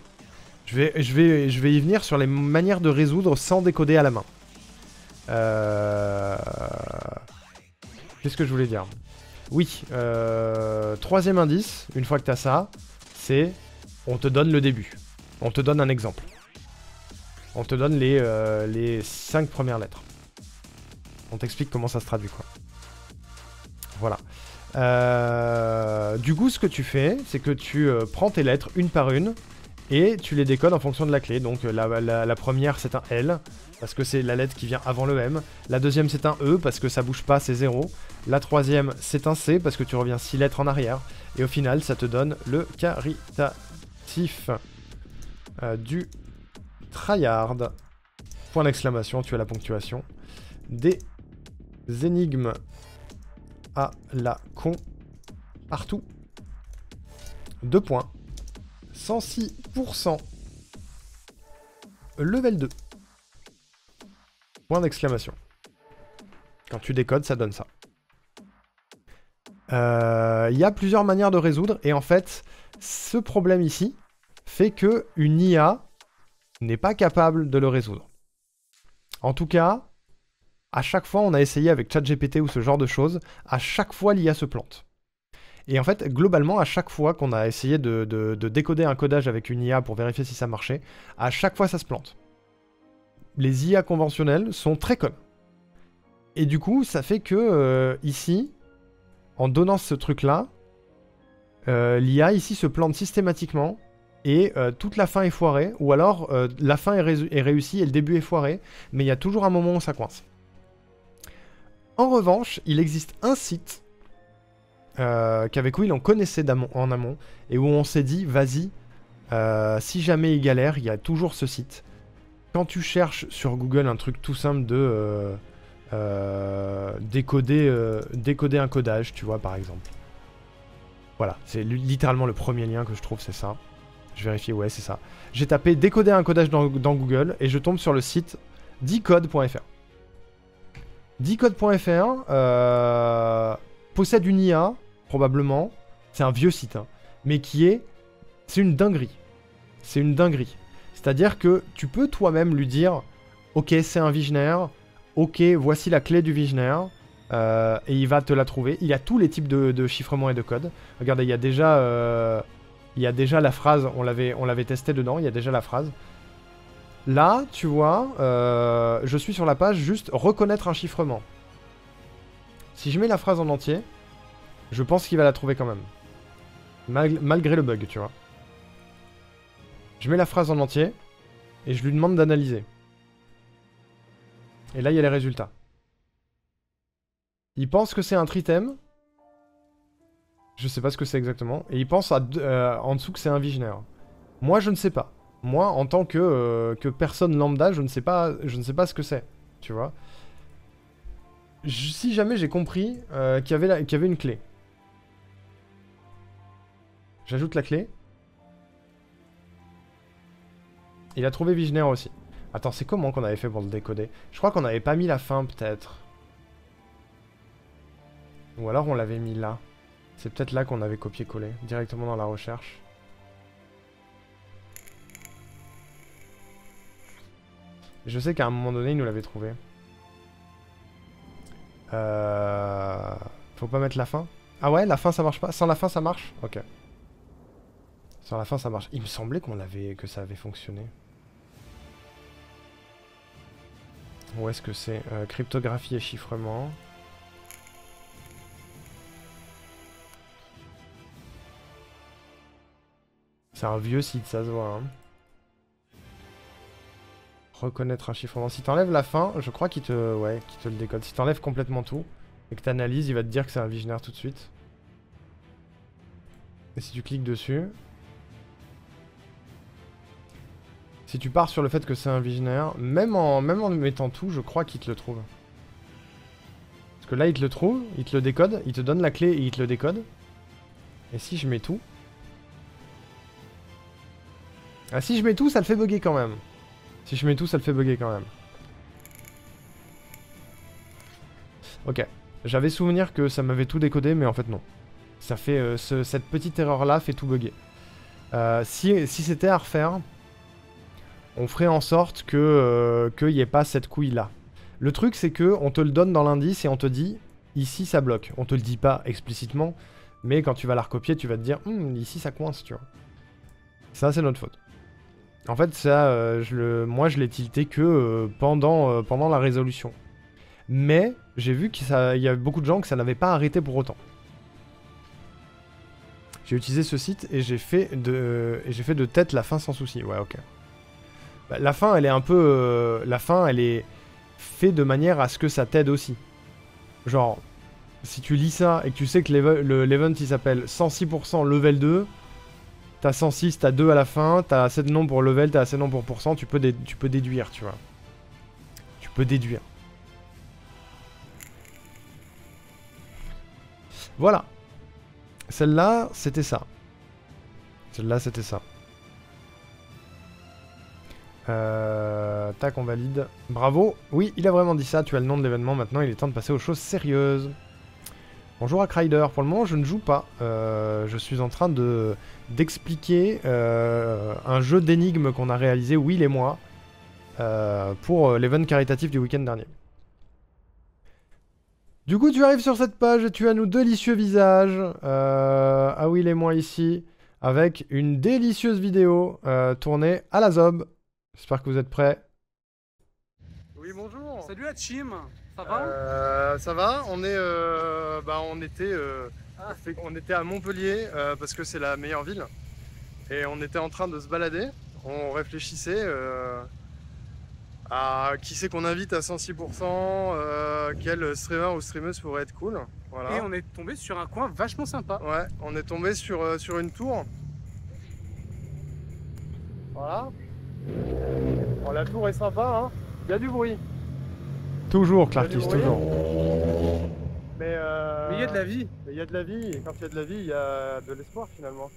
je vais y venir sur les manières de résoudre sans décoder à la main. Qu'est-ce que je voulais dire? Oui, troisième indice, une fois que tu as ça, c'est on te donne le début. On te donne un exemple. On te donne les 5 premières lettres. On t'explique comment ça se traduit, quoi. Voilà. Du coup, ce que tu fais, c'est que tu prends tes lettres une par une et tu les décodes en fonction de la clé. Donc la première, c'est un L, parce que c'est la lettre qui vient avant le M. La deuxième, c'est un E, parce que ça bouge pas, c'est 0. La troisième, c'est un C, parce que tu reviens 6 lettres en arrière. Et au final, ça te donne le caritatif du tryhard. Point d'exclamation, tu as la ponctuation. Des énigmes à la con partout. 2 points. 106%. Level 2. Point d'exclamation. Quand tu décodes, ça donne ça. Il y a plusieurs manières de résoudre. Et en fait, ce problème ici fait que une IA n'est pas capable de le résoudre. En tout cas, à chaque fois, on a essayé avec ChatGPT ou ce genre de choses, à chaque fois, l'IA se plante. Et en fait, globalement, à chaque fois qu'on a essayé de décoder un codage avec une IA pour vérifier si ça marchait, à chaque fois, ça se plante. Les IA conventionnelles sont très connes. Et du coup, ça fait que, ici, en donnant ce truc-là, l'IA, ici, se plante systématiquement, et toute la fin est foirée, ou alors la fin est réussie et le début est foiré, mais il y a toujours un moment où ça coince. En revanche, il existe un site qu'avec Will on connaissait en amont et où on s'est dit, vas-y, si jamais il galère, il y a toujours ce site. Quand tu cherches sur Google un truc tout simple de décoder un codage, tu vois, par exemple. Voilà, c'est littéralement le premier lien que je trouve, c'est ça. Je vérifie, ouais, c'est ça. J'ai tapé décoder un codage dans Google et je tombe sur le site decode.fr. Decode.fr possède une IA, probablement. C'est un vieux site, hein, mais c'est une dinguerie. C'est une dinguerie. C'est-à-dire que tu peux toi-même lui dire ok, c'est un Vigenère, ok, voici la clé du Vigenère, et il va te la trouver. Il y a tous les types de chiffrement et de code. Regardez, il y a déjà la phrase, on l'avait testé dedans, il y a déjà la phrase. Là, tu vois, je suis sur la page juste reconnaître un chiffrement. Si je mets la phrase en entier, je pense qu'il va la trouver quand même. Malgré le bug, tu vois. Je mets la phrase en entier et je lui demande d'analyser. Et là, il y a les résultats. Il pense que c'est un tritème. Je sais pas ce que c'est exactement. Et il pense en dessous que c'est un Vigenère. Moi, je ne sais pas. Moi, en tant que personne lambda, je ne sais pas ce que c'est, tu vois. Si jamais j'ai compris qu'il y avait une clé. J'ajoute la clé. Il a trouvé Vigenère aussi. Attends, c'est comment qu'on avait fait pour le décoder? Je crois qu'on n'avait pas mis la fin, peut-être. Ou alors on l'avait mis là. C'est peut-être là qu'on avait copié-collé, directement dans la recherche. Je sais qu'à un moment donné, il nous l'avait trouvé. Faut pas mettre la fin? Ah ouais, la fin ça marche pas? Sans la fin ça marche? Ok. Sur la fin, ça marche. Il me semblait que ça avait fonctionné. Où est-ce que c'est cryptographie et chiffrement. C'est un vieux site, ça se voit. Hein. Reconnaître un chiffrement. Si t'enlèves la fin, je crois qu'il te le décode. Si t'enlèves complètement tout et que t'analyses, il va te dire que c'est un visionnaire tout de suite. Et si tu cliques dessus... Si tu pars sur le fait que c'est un visionnaire, même en mettant tout, je crois qu'il te le trouve. Parce que là, il te le trouve, il te le décode, il te donne la clé et il te le décode. Et si je mets tout... Ah, si je mets tout, ça le fait bugger quand même. Si je mets tout, ça le fait bugger quand même. Ok. J'avais souvenir que ça m'avait tout décodé, mais en fait non. Ça fait... cette petite erreur-là fait tout bugger. Si c'était à refaire... On ferait en sorte que qu'il n'y ait pas cette couille-là. Le truc, c'est que on te le donne dans l'indice et on te dit, ici, ça bloque. On te le dit pas explicitement, mais quand tu vas la recopier, tu vas te dire, ici, ça coince, tu vois. Ça, c'est notre faute. En fait, ça, moi, je l'ai tilté que pendant la résolution. Mais, j'ai vu qu'il y a beaucoup de gens que ça n'avait pas arrêté pour autant. J'ai utilisé ce site et j'ai fait de tête la fin sans souci. Ouais, ok. Bah, la fin, elle est un peu... la fin, elle est faite de manière à ce que ça t'aide aussi. Genre, si tu lis ça et que tu sais que l'event, il s'appelle 106% level 2, t'as 106, t'as 2 à la fin, t'as assez de nombres pour level, t'as assez de nombres pour pourcent, tu peux déduire, tu vois. Tu peux déduire. Voilà. Celle-là, c'était ça. Celle-là, c'était ça. Tac, on valide. Bravo. Oui, il a vraiment dit ça. Tu as le nom de l'événement. Maintenant, il est temps de passer aux choses sérieuses. Bonjour à Crider. Pour le moment, je ne joue pas. Je suis en train d'expliquer un jeu d'énigmes qu'on a réalisé, Will et moi, pour l'event caritatif du week-end dernier. Du coup, tu arrives sur cette page et tu as nos délicieux visages. À Will et moi ici, avec une délicieuse vidéo tournée à la Zob. J'espère que vous êtes prêts. Oui, bonjour. Salut Hachim, ça va? Ça va, on était à Montpellier parce que c'est la meilleure ville. Et on était en train de se balader. On réfléchissait à qui c'est qu'on invite à 106%, quel streamer ou streameuse pourrait être cool. Voilà. Et on est tombé sur un coin vachement sympa. Ouais, on est tombé sur une tour. Voilà. Bon, la tour est sympa, hein. Il y a du bruit. Toujours, Clarkis, toujours. Mais il y a de la vie. Il y a de la vie, et quand il y a de la vie, il y a de l'espoir finalement.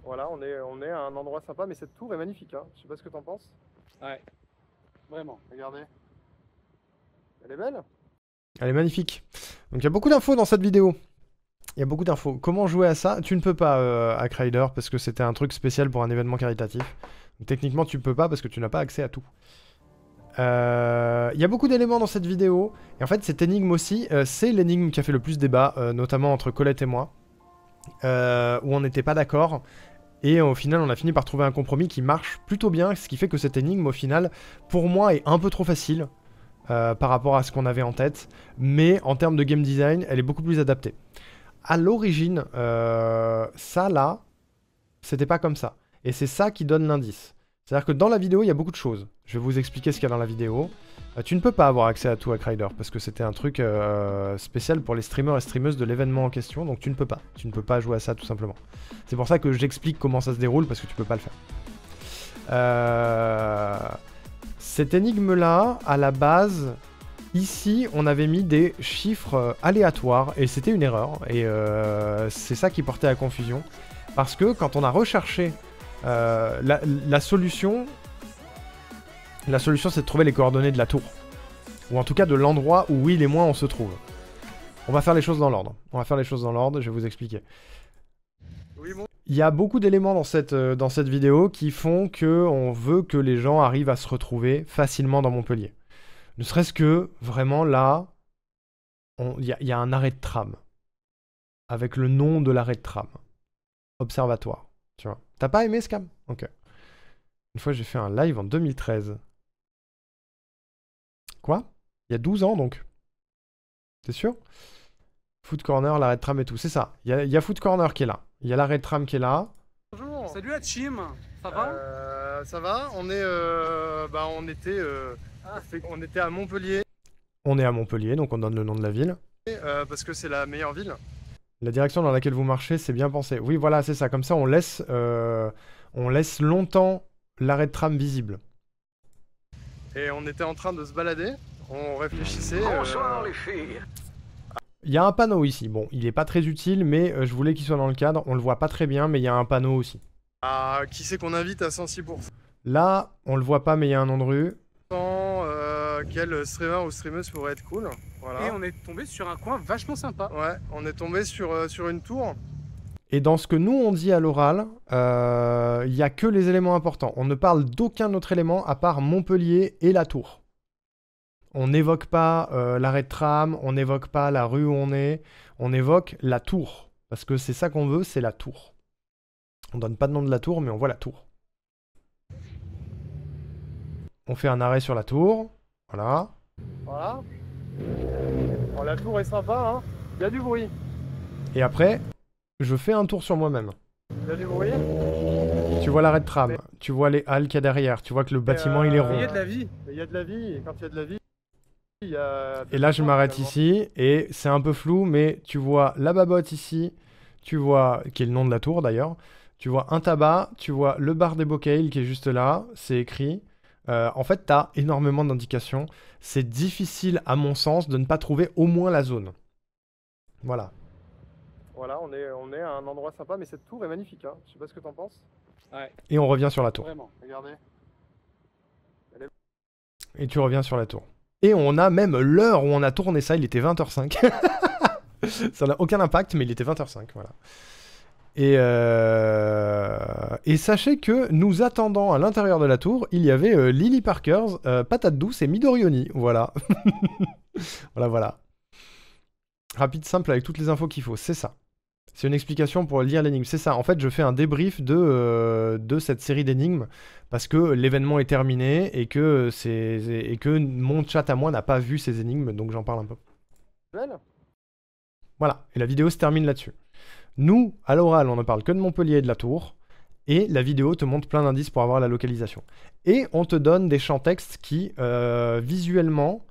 Voilà, on est à un endroit sympa, mais cette tour est magnifique, hein. Je sais pas ce que t'en penses. Ouais, vraiment. Regardez. Elle est belle. Elle est magnifique. Donc il y a beaucoup d'infos dans cette vidéo. Il y a beaucoup d'infos. Comment jouer à ça? Tu ne peux pas à Crider parce que c'était un truc spécial pour un événement caritatif. Donc, techniquement, tu peux pas parce que tu n'as pas accès à tout. Il y a beaucoup d'éléments dans cette vidéo. Et en fait, cette énigme aussi, c'est l'énigme qui a fait le plus débat, notamment entre Colette et moi, où on n'était pas d'accord. Et au final, on a fini par trouver un compromis qui marche plutôt bien, ce qui fait que cette énigme, au final, pour moi, est un peu trop facile par rapport à ce qu'on avait en tête. Mais en termes de game design, elle est beaucoup plus adaptée. À l'origine, ça là, c'était pas comme ça. Et c'est ça qui donne l'indice. C'est-à-dire que dans la vidéo, il y a beaucoup de choses. Je vais vous expliquer ce qu'il y a dans la vidéo. Tu ne peux pas avoir accès à tout à Crider, parce que c'était un truc spécial pour les streamers et streameuses de l'événement en question, donc tu ne peux pas. Tu ne peux pas jouer à ça, tout simplement. C'est pour ça que j'explique comment ça se déroule, parce que tu peux pas le faire. Cette énigme-là, à la base... Ici, on avait mis des chiffres aléatoires, et c'était une erreur, et c'est ça qui portait à confusion. Parce que quand on a recherché la solution, c'est de trouver les coordonnées de la tour. Ou en tout cas de l'endroit où Will et moi on se trouve. On va faire les choses dans l'ordre. Je vais vous expliquer. Oui, bon. Il y a beaucoup d'éléments dans cette vidéo qui font qu'on veut que les gens arrivent à se retrouver facilement dans Montpellier. Ne serait-ce que, vraiment, là, il y a un arrêt de tram. Avec le nom de l'arrêt de tram. Observatoire. Tu vois. T'as pas aimé Scam? Ok. Une fois, j'ai fait un live en 2013. Quoi? Il y a 12 ans, donc. T'es sûr? Food Corner, l'arrêt de tram et tout. C'est ça. Il y a Food Corner qui est là. Il y a l'arrêt de tram qui est là. Bonjour. Salut Hachim. Ça va? Ça va. On était à Montpellier. On est à Montpellier, donc on donne le nom de la ville. Parce que c'est la meilleure ville. La direction dans laquelle vous marchez, c'est bien pensé. Oui, voilà, c'est ça. Comme ça, on laisse longtemps l'arrêt de tram visible. Et on était en train de se balader. On réfléchissait. Bonsoir les filles. Il y a un panneau ici. Bon, il est pas très utile, mais je voulais qu'il soit dans le cadre. On le voit pas très bien, mais il y a un panneau aussi. Ah, qui c'est qu'on invite à 106%? Là, on le voit pas, mais il y a un nom de rue. Quel streamer ou streameuse pourrait être cool. Voilà. Et on est tombé sur un coin vachement sympa. Ouais, on est tombé sur une tour. Et dans ce que nous on dit à l'oral, il y a que les éléments importants. On ne parle d'aucun autre élément à part Montpellier et la tour. On n'évoque pas l'arrêt de tram, on n'évoque pas la rue où on évoque la tour. Parce que c'est ça qu'on veut, c'est la tour. On donne pas de nom de la tour, mais on voit la tour. On fait un arrêt sur la tour. Voilà. Voilà. Bon, la tour est sympa, hein. Il y a du bruit. Et après, je fais un tour sur moi-même. Il y a du bruit. Tu vois l'arrêt de tram, tu vois les halles qu'il y a derrière, tu vois que le bâtiment il est rond. Il y a de la vie. Il y a de la vie, et quand il y a de la vie, il y a... Et là je m'arrête ici, et c'est un peu flou, mais tu vois la babotte ici, tu vois, qui est le nom de la tour d'ailleurs, tu vois un tabac, tu vois le bar des Bocale qui est juste là, c'est écrit. En fait, tu as énormément d'indications. C'est difficile, à mon sens, de ne pas trouver au moins la zone. Voilà. Voilà, on est à un endroit sympa, mais cette tour est magnifique, hein. Je sais pas ce que t'en penses. Ouais. Et on revient sur la tour. Vraiment. Regardez. Et tu reviens sur la tour. Et on a même l'heure où on a tourné ça, il était 20h05. Ça n'a aucun impact, mais il était 20h05, voilà. Et sachez que nous attendant à l'intérieur de la tour, il y avait Lily Parkers, Patate Douce et Midorioni. Voilà. Voilà. Rapide, simple, avec toutes les infos qu'il faut, c'est ça. C'est une explication pour lire l'énigme, c'est ça. En fait, je fais un débrief de cette série d'énigmes parce que l'événement est terminé et que mon chat à moi n'a pas vu ces énigmes, donc j'en parle un peu. Voilà, et la vidéo se termine là-dessus. Nous, à l'oral, on ne parle que de Montpellier et de la tour, et la vidéo te montre plein d'indices pour avoir la localisation. Et on te donne des champs textes qui, visuellement,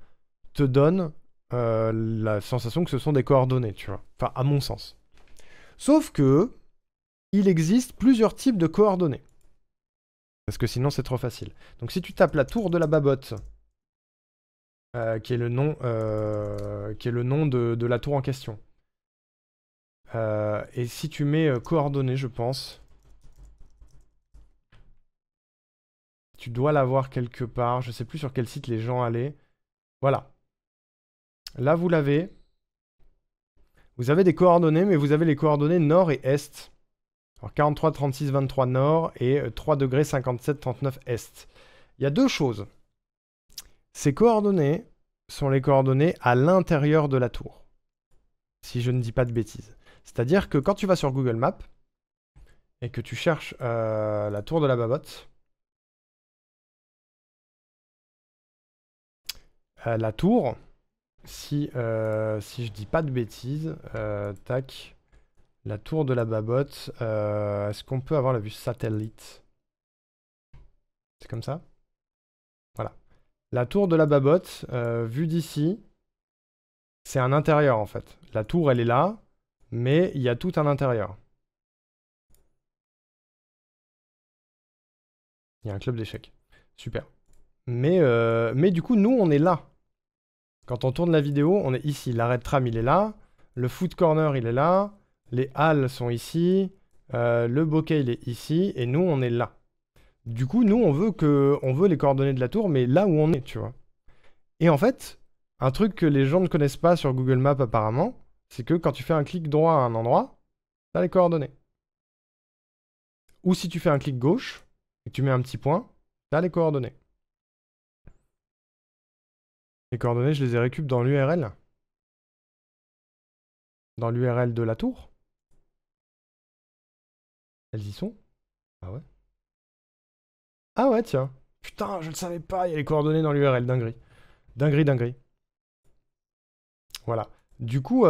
te donnent la sensation que ce sont des coordonnées, tu vois. Enfin, à mon sens. Sauf que, il existe plusieurs types de coordonnées. Parce que sinon, c'est trop facile. Donc si tu tapes la tour de la babotte, qui est le nom de la tour en question, et si tu mets coordonnées, je pense, tu dois l'avoir quelque part. Je sais plus sur quel site les gens allaient. Voilà. Là, vous l'avez. Vous avez des coordonnées, mais vous avez les coordonnées nord et est. Alors 43, 36, 23 nord et 3 degrés 57, 39 est. Il y a deux choses. Ces coordonnées sont les coordonnées à l'intérieur de la tour. Si je ne dis pas de bêtises. C'est-à-dire que quand tu vas sur Google Maps et que tu cherches la tour de la babotte, la tour, si je dis pas de bêtises, tac, la tour de la babotte, est-ce qu'on peut avoir la vue satellite? C'est comme ça? Voilà. La tour de la babotte, vue d'ici, c'est un intérieur en fait. La tour, elle est là. Mais il y a tout un intérieur. Il y a un club d'échecs. Super. Mais du coup, nous, on est là. Quand on tourne la vidéo, on est ici. L'arrêt de tram, il est là. Le food corner, il est là. Les halles sont ici. Le bokeh, il est ici. Et nous, on est là. Du coup, nous, on veut les coordonnées de la tour, mais là où on est, tu vois. Et en fait, un truc que les gens ne connaissent pas sur Google Maps apparemment, c'est que quand tu fais un clic droit à un endroit, tu as les coordonnées. Ou si tu fais un clic gauche, et que tu mets un petit point, tu as les coordonnées. Les coordonnées, je les ai récup dans l'URL. Dans l'URL de la tour. Elles y sont. Ah ouais? Ah ouais, tiens. Putain, je le savais pas, il y a les coordonnées dans l'URL, dinguerie. Dinguerie, dinguerie. Voilà. Du coup,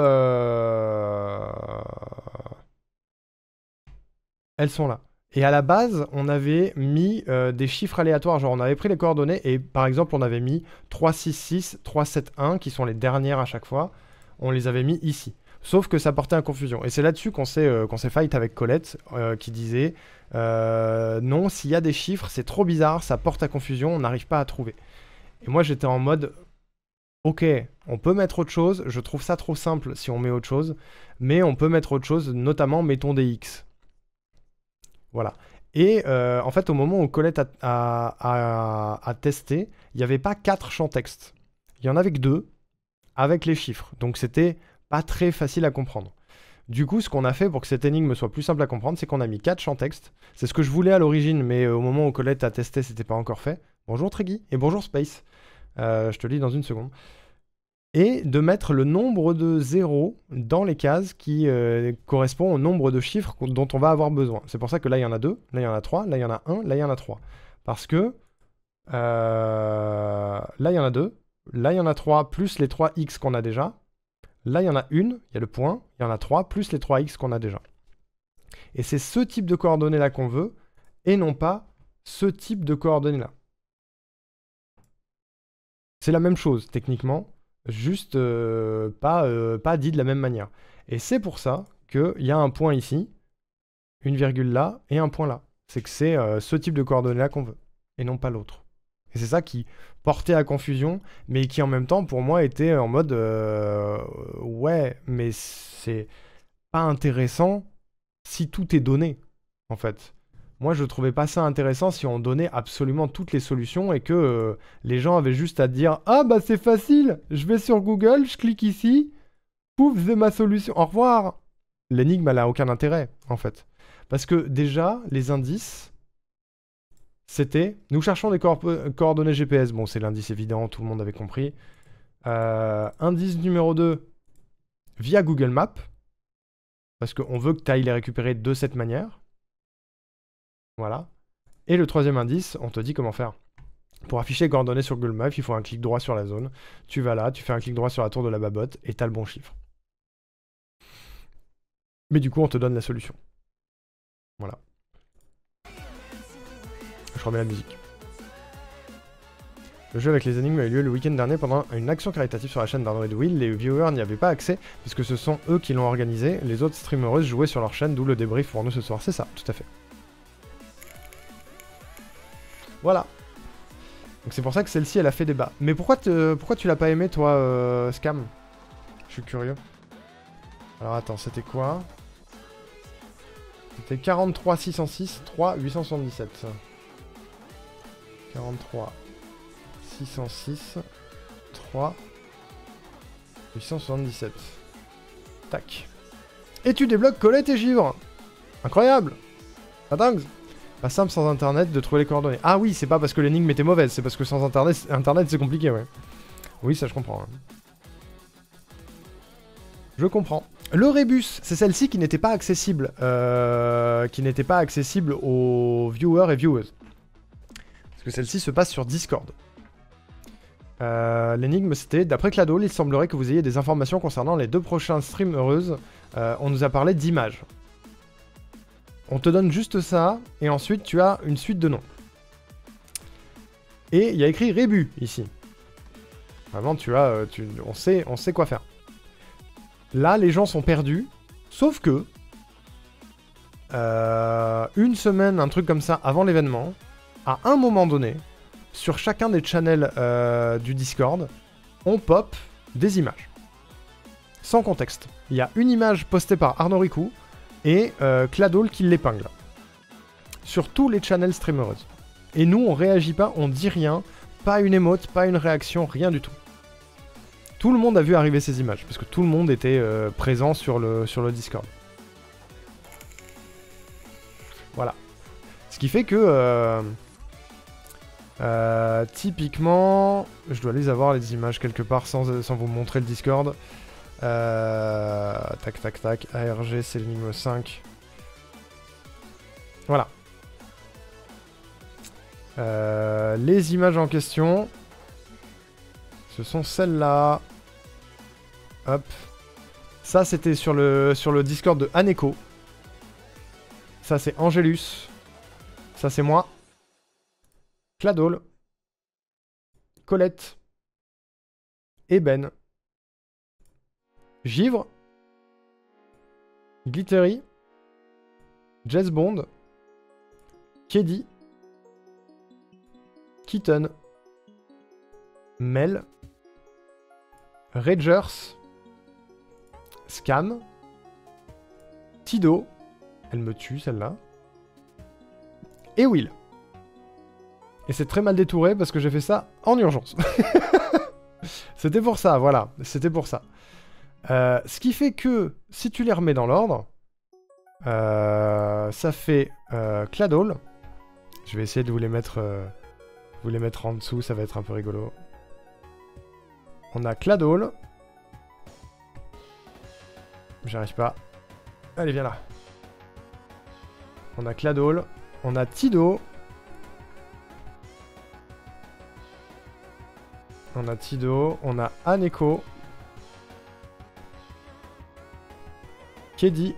elles sont là. Et à la base, on avait mis des chiffres aléatoires. Genre, on avait pris les coordonnées et par exemple, on avait mis 366, 371, qui sont les dernières à chaque fois. On les avait mis ici. Sauf que ça portait à confusion. Et c'est là-dessus qu'on s'est fight avec Colette, qui disait non, s'il y a des chiffres, c'est trop bizarre, ça porte à confusion, on n'arrive pas à trouver. Et moi, j'étais en mode ok, on peut mettre autre chose. Je trouve ça trop simple si on met autre chose. Mais on peut mettre autre chose, notamment mettons des X. Voilà. Et en fait, au moment où Colette a testé, il n'y avait pas 4 champs texte. Il y en avait que 2 avec les chiffres. Donc c'était pas très facile à comprendre. Du coup, ce qu'on a fait pour que cette énigme soit plus simple à comprendre, c'est qu'on a mis 4 champs texte. C'est ce que je voulais à l'origine, mais au moment où Colette a testé, c'était pas encore fait. Bonjour Treggy et bonjour Space. Je te lis dans une seconde. Et de mettre le nombre de zéros dans les cases qui correspond au nombre de chiffres dont on va avoir besoin. C'est pour ça que là, il y en a 2, là, il y en a 3, là, il y en a 1, là, il y en a 3. Parce que là, il y en a 2, là, il y en a 3, plus les 3x qu'on a déjà. Là, il y en a une, il y a le point, il y en a 3, plus les 3x qu'on a déjà. Et c'est ce type de coordonnées-là qu'on veut, et non pas ce type de coordonnées-là. C'est la même chose, techniquement, juste pas dit de la même manière. Et c'est pour ça qu'il y a un point ici, une virgule là, et un point là. C'est que c'est ce type de coordonnées-là qu'on veut, et non pas l'autre. Et c'est ça qui portait à confusion, mais qui en même temps, pour moi, était en mode ouais, mais c'est pas intéressant si tout est donné, en fait. Moi, je trouvais pas ça intéressant si on donnait absolument toutes les solutions et que les gens avaient juste à dire « Ah bah c'est facile, je vais sur Google, je clique ici, pouf, c'est ma solution, au revoir !» L'énigme, elle a aucun intérêt, en fait. Parce que déjà, les indices, c'était « Nous cherchons des coordonnées GPS ». Bon, c'est l'indice évident, tout le monde avait compris. Indice numéro 2, via Google Maps. Parce qu'on veut que tu ailles les récupérer de cette manière. Voilà. Et le troisième indice, on te dit comment faire. Pour afficher les coordonnées sur Google Maps, il faut un clic droit sur la zone. Tu vas là, tu fais un clic droit sur la tour de la babotte et tu as le bon chiffre. Mais du coup, on te donne la solution. Voilà. Je remets la musique. Le jeu avec les énigmes a eu lieu le week-end dernier pendant une action caritative sur la chaîne d'Android Will. Les viewers n'y avaient pas accès puisque ce sont eux qui l'ont organisé. Les autres streameuses jouaient sur leur chaîne, d'où le débrief pour nous ce soir. C'est ça, tout à fait. Voilà. Donc c'est pour ça que celle-ci, elle a fait débat. Mais pourquoi tu l'as pas aimé, toi, Scam? Je suis curieux. Alors attends, c'était quoi? C'était 43 606, 3 877. 43 606, 3 877. Tac. Et tu débloques Colette et Givre. Incroyable. Pas dingue. Pas simple sans internet de trouver les coordonnées. Ah oui, c'est pas parce que l'énigme était mauvaise, c'est parce que sans internet c'est compliqué, ouais. Oui, ça je comprends. Hein. Je comprends. Le rébus, c'est celle-ci qui n'était pas accessible. Aux viewers et viewers. Parce que celle-ci se passe sur Discord. L'énigme c'était, d'après Cladol, il semblerait que vous ayez des informations concernant les 2 prochains streams heureuses. On nous a parlé d'images. On te donne juste ça, et ensuite tu as une suite de noms. Et il y a écrit Rébus ici. Vraiment, on sait quoi faire. Là, les gens sont perdus, sauf que une semaine, un truc comme ça, avant l'événement, à un moment donné, sur chacun des channels du Discord, on pop des images. Sans contexte. Il y a une image postée par Arnaud Ricou, et Cladol qui l'épingle. Sur tous les channels streamereuses. Et nous, on réagit pas, on dit rien, pas une émote, pas une réaction, rien du tout. Tout le monde a vu arriver ces images, parce que tout le monde était présent sur le Discord. Voilà. Ce qui fait que... typiquement... Je dois les avoir, les images, quelque part, sans vous montrer le Discord. Tac tac tac, ARG c'est l'énigme 5. Voilà. Les images en question, ce sont celles-là. Hop. Ça, c'était sur le Discord de Aneko. Ça, c'est Angelus. Ça, c'est moi. Cladol. Colette. Eben. Givre. Glittery. Jess Bond. Keddy. Kitten. Mel. Ragers. Scam. Tido. Elle me tue celle-là. Et Will. Et c'est très mal détouré parce que j'ai fait ça en urgence. C'était pour ça, voilà. C'était pour ça. Ce qui fait que, si tu les remets dans l'ordre, ça fait Cladol. Je vais essayer de vous les mettre en dessous, ça va être un peu rigolo. On a Cladol. J'arrive pas. Allez, viens là. On a Cladol. On a Tido. On a Tido. On a Aneko. Keddy.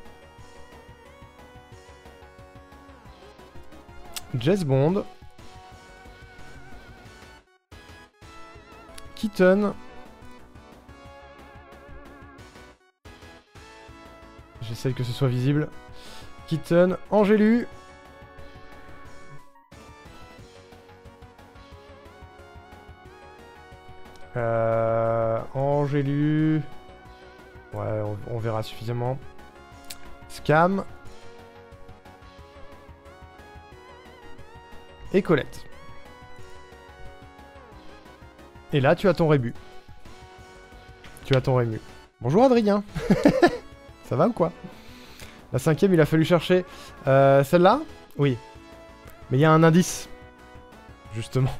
Jess Bond. Kitten. J'essaie que ce soit visible. Kitten. Angelu. Angelu. Ouais, on verra suffisamment. Scam. Et Colette. Et là, tu as ton rébut. Tu as ton rému. Bonjour Adrien. Ça va ou quoi? La 5ème, il a fallu chercher... celle-là? Oui. Mais il y a un indice. Justement.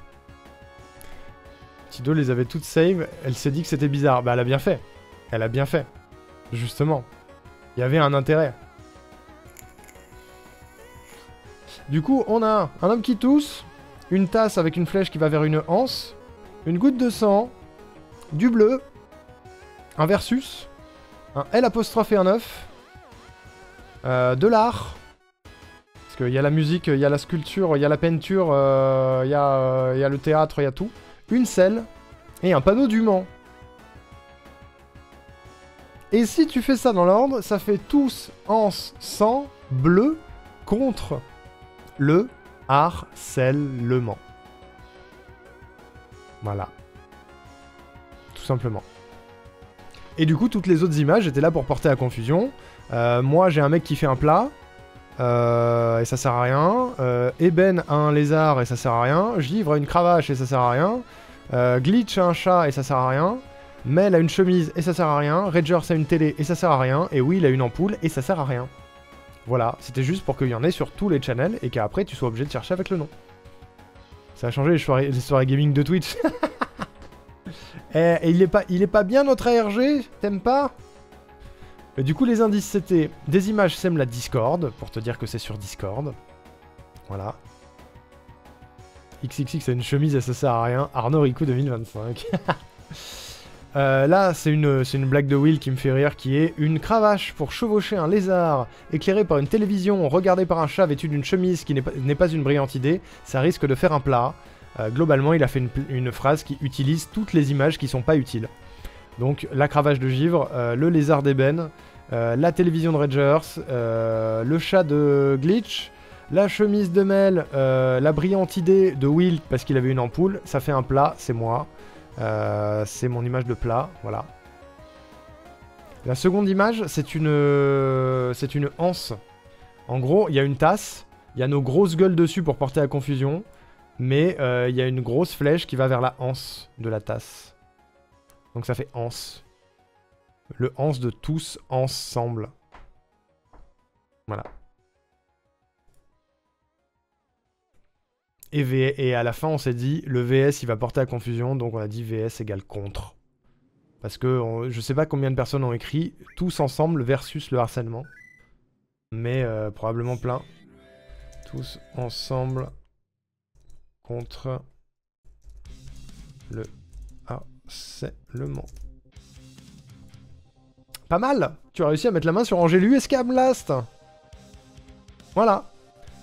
Tido les avait toutes save. Elle s'est dit que c'était bizarre. Bah, elle a bien fait. Elle a bien fait. Justement. Il y avait un intérêt. Du coup, on a un homme qui tousse, une tasse avec une flèche qui va vers une anse, une goutte de sang, du bleu, un versus, un L' et un 9, de l'art, parce qu'il y a la musique, il y a la sculpture, il y a la peinture, il y a le théâtre, il y a tout, une selle et un panneau du Mans. Et si tu fais ça dans l'ordre, ça fait tous anse, sang, bleu contre le harcèlement. Voilà. Tout simplement. Et du coup, toutes les autres images étaient là pour porter à confusion. Moi, j'ai un mec qui fait un plat. Et ça sert à rien. Eben a un lézard et ça sert à rien. Givre a une cravache et ça sert à rien. Glitch a un chat et ça sert à rien. Mel a une chemise et ça sert à rien. Ragers a une télé et ça sert à rien. Et Will a une ampoule et ça sert à rien. Voilà, c'était juste pour qu'il y en ait sur tous les channels et qu'après tu sois obligé de chercher avec le nom. Ça a changé les soirées gaming de Twitch. Et il est pas bien notre ARG? T'aimes pas? Et du coup les indices c'était des images sème la Discord, pour te dire que c'est sur Discord. Voilà. XXX a une chemise et ça sert à rien. Arnaud Rico 2025. Là, c'est une blague de Will qui me fait rire, qui est une cravache pour chevaucher un lézard, éclairé par une télévision, regardé par un chat vêtu d'une chemise qui n'est pas une brillante idée, ça risque de faire un plat. Globalement, il a fait une phrase qui utilise toutes les images qui sont pas utiles. Donc, la cravache de Givre, le lézard d'Eben, la télévision de Ragers, le chat de Glitch, la chemise de Mel, la brillante idée de Will parce qu'il avait une ampoule, ça fait un plat, c'est moi. C'est mon image de plat, voilà. La seconde image, c'est une anse. En gros, il y a une tasse, il y a nos grosses gueules dessus pour porter à confusion, mais il y a une grosse flèche qui va vers la anse de la tasse. Donc ça fait anse. Le anse de tous ensemble. Voilà. Et à la fin, on s'est dit, le VS, il va porter à confusion, donc on a dit VS égale contre. Parce que je sais pas combien de personnes ont écrit tous ensemble versus le harcèlement. Mais probablement plein. Tous ensemble contre le harcèlement. Pas mal. Tu as réussi à mettre la main sur Angelu et Scamblast. Voilà.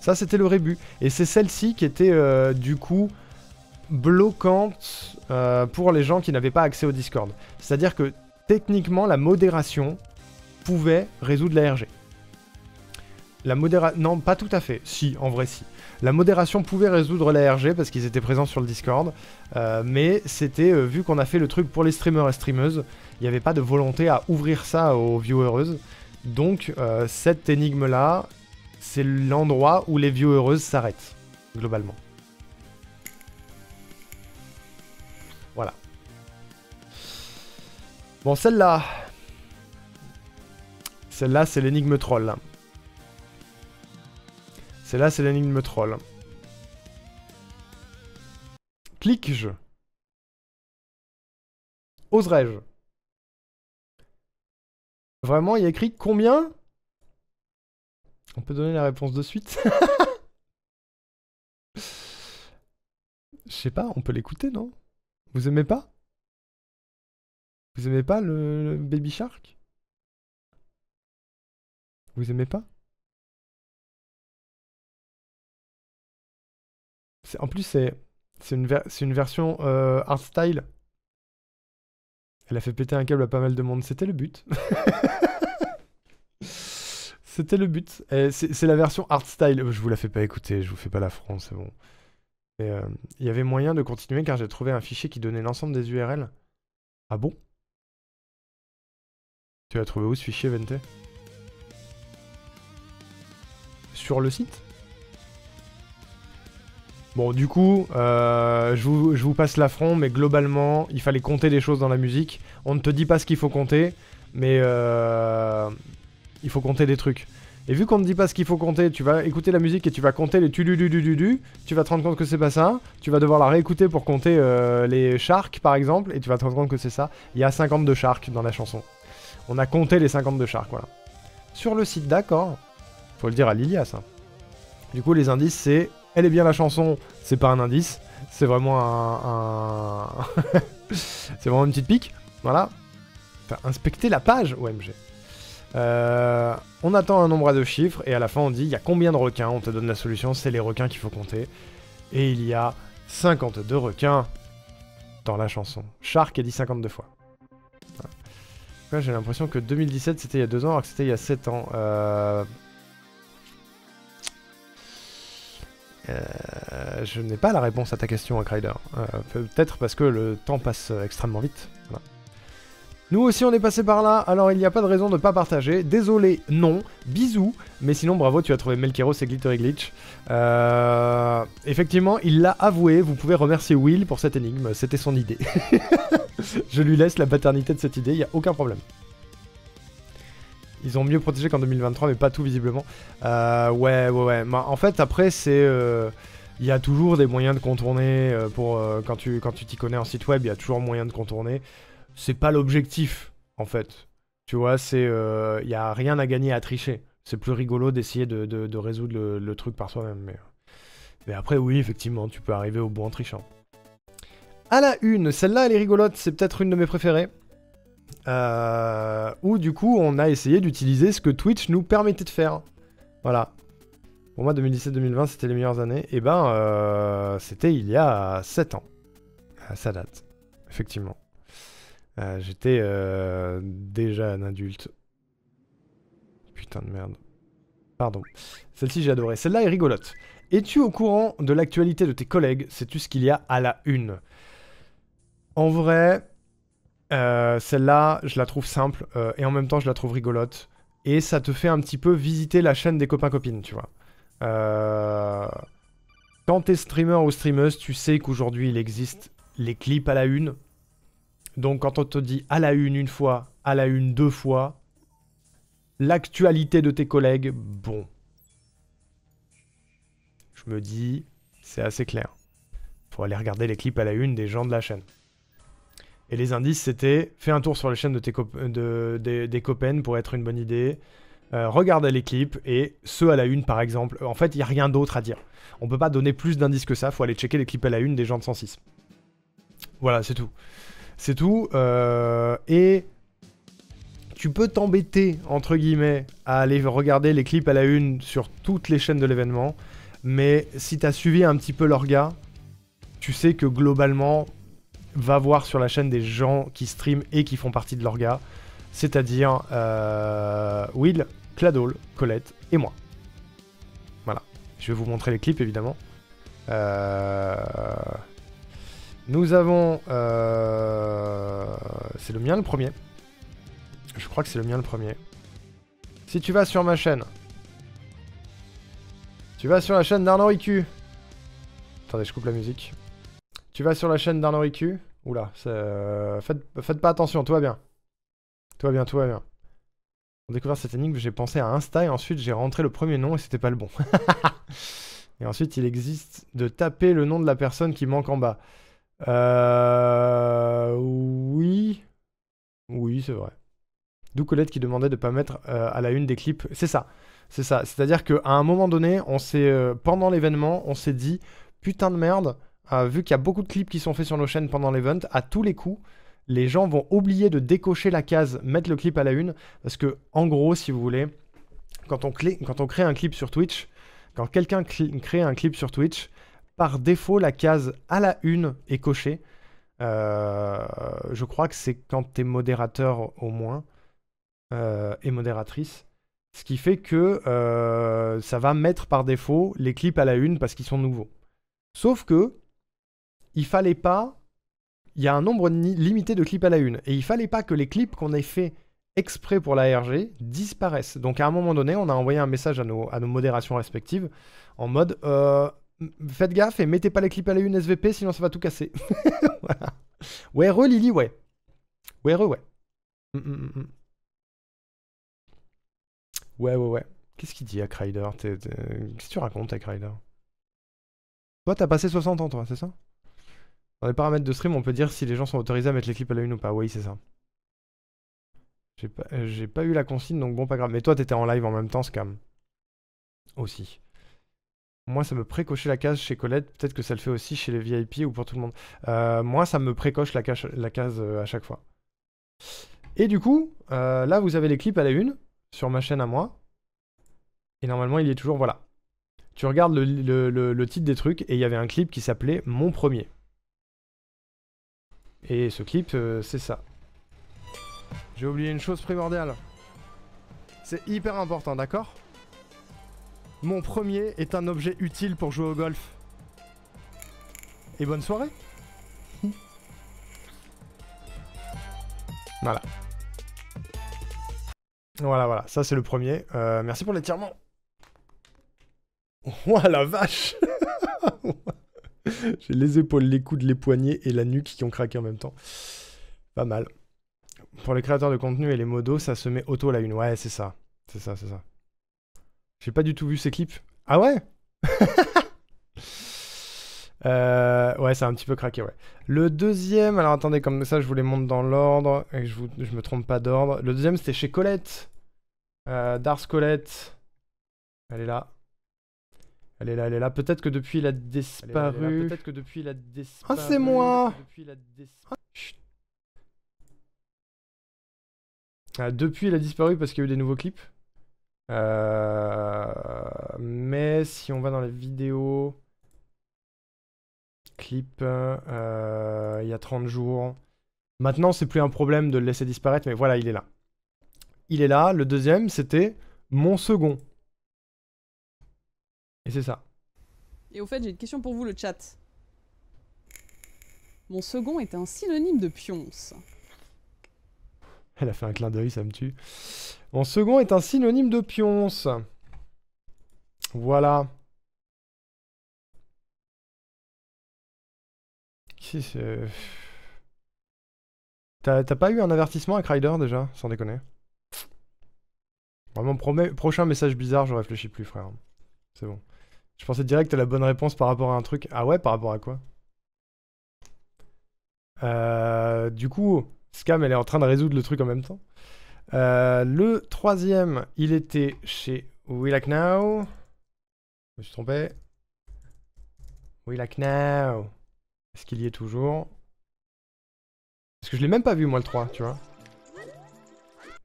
Ça, c'était le rébut. Et c'est celle-ci qui était, du coup, bloquante pour les gens qui n'avaient pas accès au Discord. C'est-à-dire que, techniquement, la modération pouvait résoudre la RG. Non, pas tout à fait. Si, en vrai, si. La modération pouvait résoudre la RG parce qu'ils étaient présents sur le Discord. Mais c'était, vu qu'on a fait le truc pour les streamers et streameuses, il n'y avait pas de volonté à ouvrir ça aux viewereuses. Donc, cette énigme-là, c'est l'endroit où les viewereuses s'arrêtent, globalement. Voilà. Bon, celle-là... Celle-là, c'est l'énigme troll. Celle-là, c'est l'énigme troll. Clique-je? Oserais-je? Vraiment, il y a écrit combien? On peut donner la réponse de suite. Je sais pas, on peut l'écouter, non? Vous aimez pas? Vous aimez pas le Baby Shark? Vous aimez pas? En plus, c'est une version hardstyle. Elle a fait péter un câble à pas mal de monde. C'était le but. C'était le but. C'est la version hardstyle. Je vous la fais pas écouter, je vous fais pas l'affront, c'est bon. Il y avait moyen de continuer car j'ai trouvé un fichier qui donnait l'ensemble des URL. Ah bon? Tu l'as trouvé où ce fichier, Vente? Sur le site? Bon, du coup, je vous passe l'affront, mais globalement, il fallait compter des choses dans la musique. On ne te dit pas ce qu'il faut compter, mais il faut compter des trucs. Et vu qu'on ne dit pas ce qu'il faut compter, tu vas écouter la musique et tu vas compter les tu-du-du-du-du-du, tu vas te rendre compte que c'est pas ça, tu vas devoir la réécouter pour compter les sharks, par exemple, et tu vas te rendre compte que c'est ça. Il y a 52 sharks dans la chanson. On a compté les 52 sharks, voilà. Sur le site, d'accord. Faut le dire à Lilia, ça. Du coup, les indices, c'est... Elle est bien la chanson, c'est pas un indice, c'est vraiment un... c'est vraiment une petite pique, voilà. Enfin, inspecter la page, OMG. On attend un nombre de chiffres, et à la fin on dit, il y a combien de requins? On te donne la solution, c'est les requins qu'il faut compter. Et il y a 52 requins dans la chanson. Shark est dit 52 fois. Voilà. J'ai l'impression que 2017 c'était il y a 2 ans, alors que c'était il y a 7 ans. Je n'ai pas la réponse à ta question, Kryder. Peut-être parce que le temps passe extrêmement vite. Voilà. Nous aussi on est passé par là, alors il n'y a pas de raison de ne pas partager. Désolé, non, bisous. Mais sinon bravo, tu as trouvé Melkeros et Glittery Glitch. Effectivement, il l'a avoué, vous pouvez remercier Will pour cette énigme, c'était son idée. Je lui laisse la paternité de cette idée, il n'y a aucun problème. Ils ont mieux protégé qu'en 2023, mais pas tout visiblement. Ouais. En fait, après, c'est... Il y a toujours des moyens de contourner. Quand tu t'y connais en site web, il y a toujours moyen de contourner. C'est pas l'objectif, en fait. Tu vois, c'est... Il n'y a rien à gagner à tricher. C'est plus rigolo d'essayer de résoudre le truc par soi-même. Mais après, oui, effectivement, tu peux arriver au bout en trichant. À la une, celle-là, elle est rigolote. C'est peut-être une de mes préférées. Où du coup on a essayé d'utiliser ce que Twitch nous permettait de faire. Voilà. Pour moi 2017-2020 c'était les meilleures années. Et ben c'était il y a 7 ans. Ça date. Effectivement. J'étais déjà un adulte. Putain de merde. Pardon. Celle-ci j'ai adoré. Celle-là est rigolote. Es-tu au courant de l'actualité de tes collègues? Sais-tu ce qu'il y a à la une? En vrai... celle-là, je la trouve simple et en même temps je la trouve rigolote. Et ça te fait un petit peu visiter la chaîne des copains-copines, tu vois. Quand t'es streamer ou streameuse, tu sais qu'aujourd'hui il existe les clips à la une. Donc quand on te dit à la une fois, à la une 2 fois, l'actualité de tes collègues, bon. Je me dis, c'est assez clair. Faut aller regarder les clips à la une des gens de la chaîne. Et les indices, c'était fais un tour sur les chaînes de des copains pour être une bonne idée. regardez les clips et ceux à la une par exemple. En fait, il n'y a rien d'autre à dire. On peut pas donner plus d'indices que ça, faut aller checker les clips à la une des gens de 106. Voilà, c'est tout. C'est tout. Et tu peux t'embêter, entre guillemets, à aller regarder les clips à la une sur toutes les chaînes de l'événement. Mais si t'as suivi un petit peu l'orga, tu sais que globalement, va voir sur la chaîne des gens qui streament et qui font partie de l'orga. C'est-à-dire Will, Cladol, Colette et moi. Voilà. Je vais vous montrer les clips évidemment. Nous avons... c'est le mien le premier. Je crois que c'est le mien le premier. Si tu vas sur ma chaîne... Tu vas sur la chaîne d'Arnaud Ricu. Attendez, je coupe la musique. Tu vas sur la chaîne d'Arnaud Ricu. Oula, faites pas attention, tout va bien. Tout va bien, tout va bien. Pour découvrir cette énigme, j'ai pensé à Insta et ensuite j'ai rentré le premier nom et c'était pas le bon. Et ensuite, il existe de taper le nom de la personne qui manque en bas. Oui. Oui, c'est vrai. D'où Colette qui demandait de pas mettre à la une des clips. C'est ça. C'est ça. C'est-à-dire qu'à un moment donné, on s'est, pendant l'événement, on s'est dit, putain de merde, vu qu'il y a beaucoup de clips qui sont faits sur nos chaînes pendant l'event, à tous les coups, les gens vont oublier de décocher la case mettre le clip à la une. Parce que, en gros, si vous voulez, quand on crée un clip sur Twitch, quand quelqu'un crée un clip sur Twitch, par défaut, la case à la une est cochée. Je crois que c'est quand t'es modérateur au moins, et modératrice. Ce qui fait que ça va mettre par défaut les clips à la une parce qu'ils sont nouveaux. Sauf que, il fallait pas... Il y a un nombre limité de clips à la une. Et il fallait pas que les clips qu'on ait fait exprès pour la RG disparaissent. Donc à un moment donné, on a envoyé un message à nos modérations respectives en mode faites gaffe et mettez pas les clips à la une SVP sinon ça va tout casser. Voilà. Ouais, Lily, ouais. Ouais, ouais. Ouais. Qu'est-ce qu'il dit, Hackrider? Qu'est-ce que tu racontes, Hackrider? Toi, t'as passé 60 ans, toi, c'est ça? Dans les paramètres de stream, on peut dire si les gens sont autorisés à mettre les clips à la une ou pas. Oui, c'est ça. J'ai pas eu la consigne, donc bon, pas grave. Mais toi, t'étais en live en même temps, Scam. Aussi. Moi, ça me précochait la case chez Colette. Peut-être que ça le fait aussi chez les VIP ou pour tout le monde. Moi, ça me précoche la case à chaque fois. Et du coup, là, vous avez les clips à la une sur ma chaîne à moi. Et normalement, il y est toujours... Voilà. Tu regardes le titre des trucs et il y avait un clip qui s'appelait Mon Premier. Et ce clip, c'est ça. J'ai oublié une chose primordiale. C'est hyper important, d'accord? Mon premier est un objet utile pour jouer au golf. Et bonne soirée. Voilà. Voilà. Ça, c'est le premier. Merci pour l'étirement. Oh la vache. J'ai les épaules, les coudes, les poignets et la nuque qui ont craqué en même temps. Pas mal. Pour les créateurs de contenu et les modos, ça se met auto à la une. Ouais, c'est ça. C'est ça. J'ai pas du tout vu ces clips. Ah ouais. Ouais, ça a un petit peu craqué, ouais. Le deuxième, alors attendez, comme ça je vous les montre dans l'ordre et que je me trompe pas d'ordre. Le deuxième, c'était chez Colette. Dars Colette. Elle est là. Elle est là. Peut-être que depuis, il a disparu. Ah, c'est moi. Depuis, il a disparu parce qu'il y a eu des nouveaux clips. Mais si on va dans les vidéos... Clip, il y a 30 jours. Maintenant, c'est plus un problème de le laisser disparaître, mais voilà, il est là. Il est là. Le deuxième, c'était mon second. Et c'est ça. Et au fait, j'ai une question pour vous, le chat. Mon second est un synonyme de pionce. Elle a fait un clin d'œil, ça me tue. Mon second est un synonyme de pionce. Voilà. T'as pas eu un avertissement avec Ryder déjà, sans déconner? Vraiment, prochain message bizarre, je réfléchis plus, frère. C'est bon. Je pensais direct à la bonne réponse par rapport à un truc. Ah ouais, par rapport à quoi? Du coup, Scam, elle est en train de résoudre le truc en même temps. Le troisième, il était chez We Like Now. Je me suis trompé. We Like Now. Est-ce qu'il y est toujours? Parce que je l'ai même pas vu, moi, le 3, tu vois.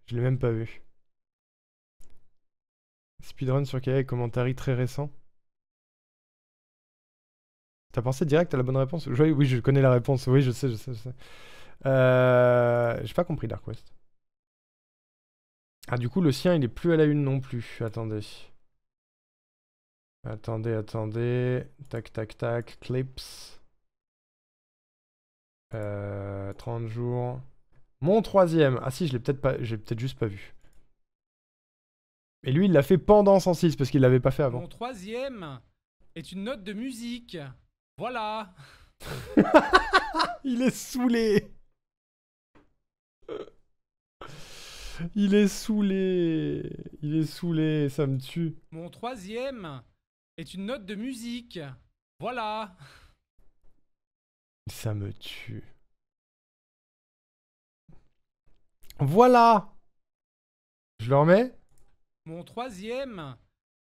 Je l'ai même pas vu. Speedrun sur Kayak, commentary très récent. T'as pensé direct à la bonne réponse? Oui, je connais la réponse. Oui, je sais. J'ai pas compris Dark West. Ah, du coup, le sien, il est plus à la une non plus. Attendez. Tac, tac, tac. Clips. 30 jours. Mon troisième. Ah si, je l'ai peut-être pas... J'ai peut-être juste pas vu. Et lui, il l'a fait pendant 106 parce qu'il l'avait pas fait avant. Mon troisième est une note de musique. Voilà. Il est saoulé. Il est saoulé, ça me tue. Mon troisième est une note de musique. Voilà. Ça me tue. Voilà. Je le remets. Mon troisième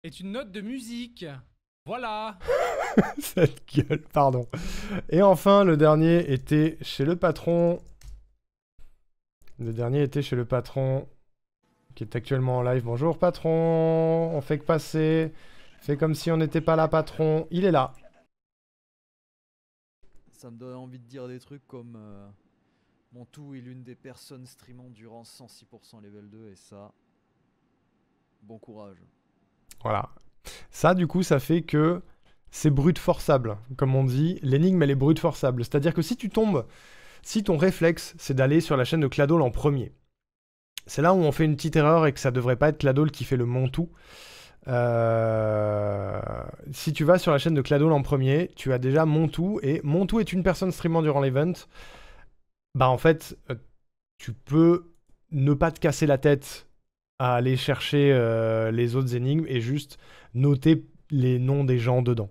est une note de musique. Voilà. Cette gueule, pardon. Et enfin, le dernier était chez le patron. Le dernier était chez le patron, qui est actuellement en live. Bonjour patron, on fait que passer. Fait comme si on n'était pas là, patron. Il est là. Ça me donne envie de dire des trucs comme Montou est l'une des personnes streamant durant 106% level 2 et ça, bon courage. Voilà. Ça, du coup, ça fait que c'est brute forçable. Comme on dit, l'énigme, elle est brute forçable. C'est-à-dire que si tu tombes, si ton réflexe, c'est d'aller sur la chaîne de Cladol en premier, c'est là où on fait une petite erreur et que ça devrait pas être Cladol qui fait le Montou. Si tu vas sur la chaîne de Cladol en premier, tu as déjà Montou, et Montou est une personne streamant durant l'event. Bah en fait, tu peux ne pas te casser la tête à aller chercher les autres énigmes et juste noter les noms des gens dedans.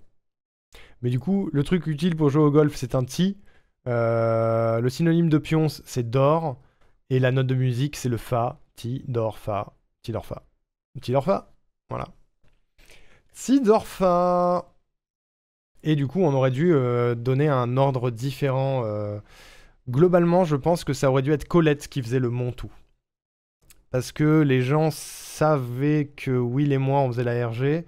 Mais du coup, le truc utile pour jouer au golf, c'est un ti. Le synonyme de pion, c'est dor. Et la note de musique, c'est le fa. Ti, dor, fa. Ti, dor, fa. Ti, dor, fa. Voilà. Ti, dor, fa. Et du coup, on aurait dû donner un ordre différent. Globalement, je pense que ça aurait dû être Colette qui faisait le Montou. Parce que les gens savaient que Will et moi, on faisait la RG.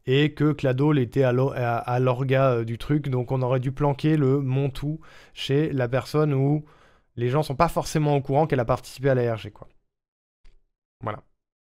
Et que Cladol était à l'orga du truc. Donc on aurait dû planquer le Montou chez la personne où les gens sont pas forcément au courant qu'elle a participé à la RG, quoi. Voilà.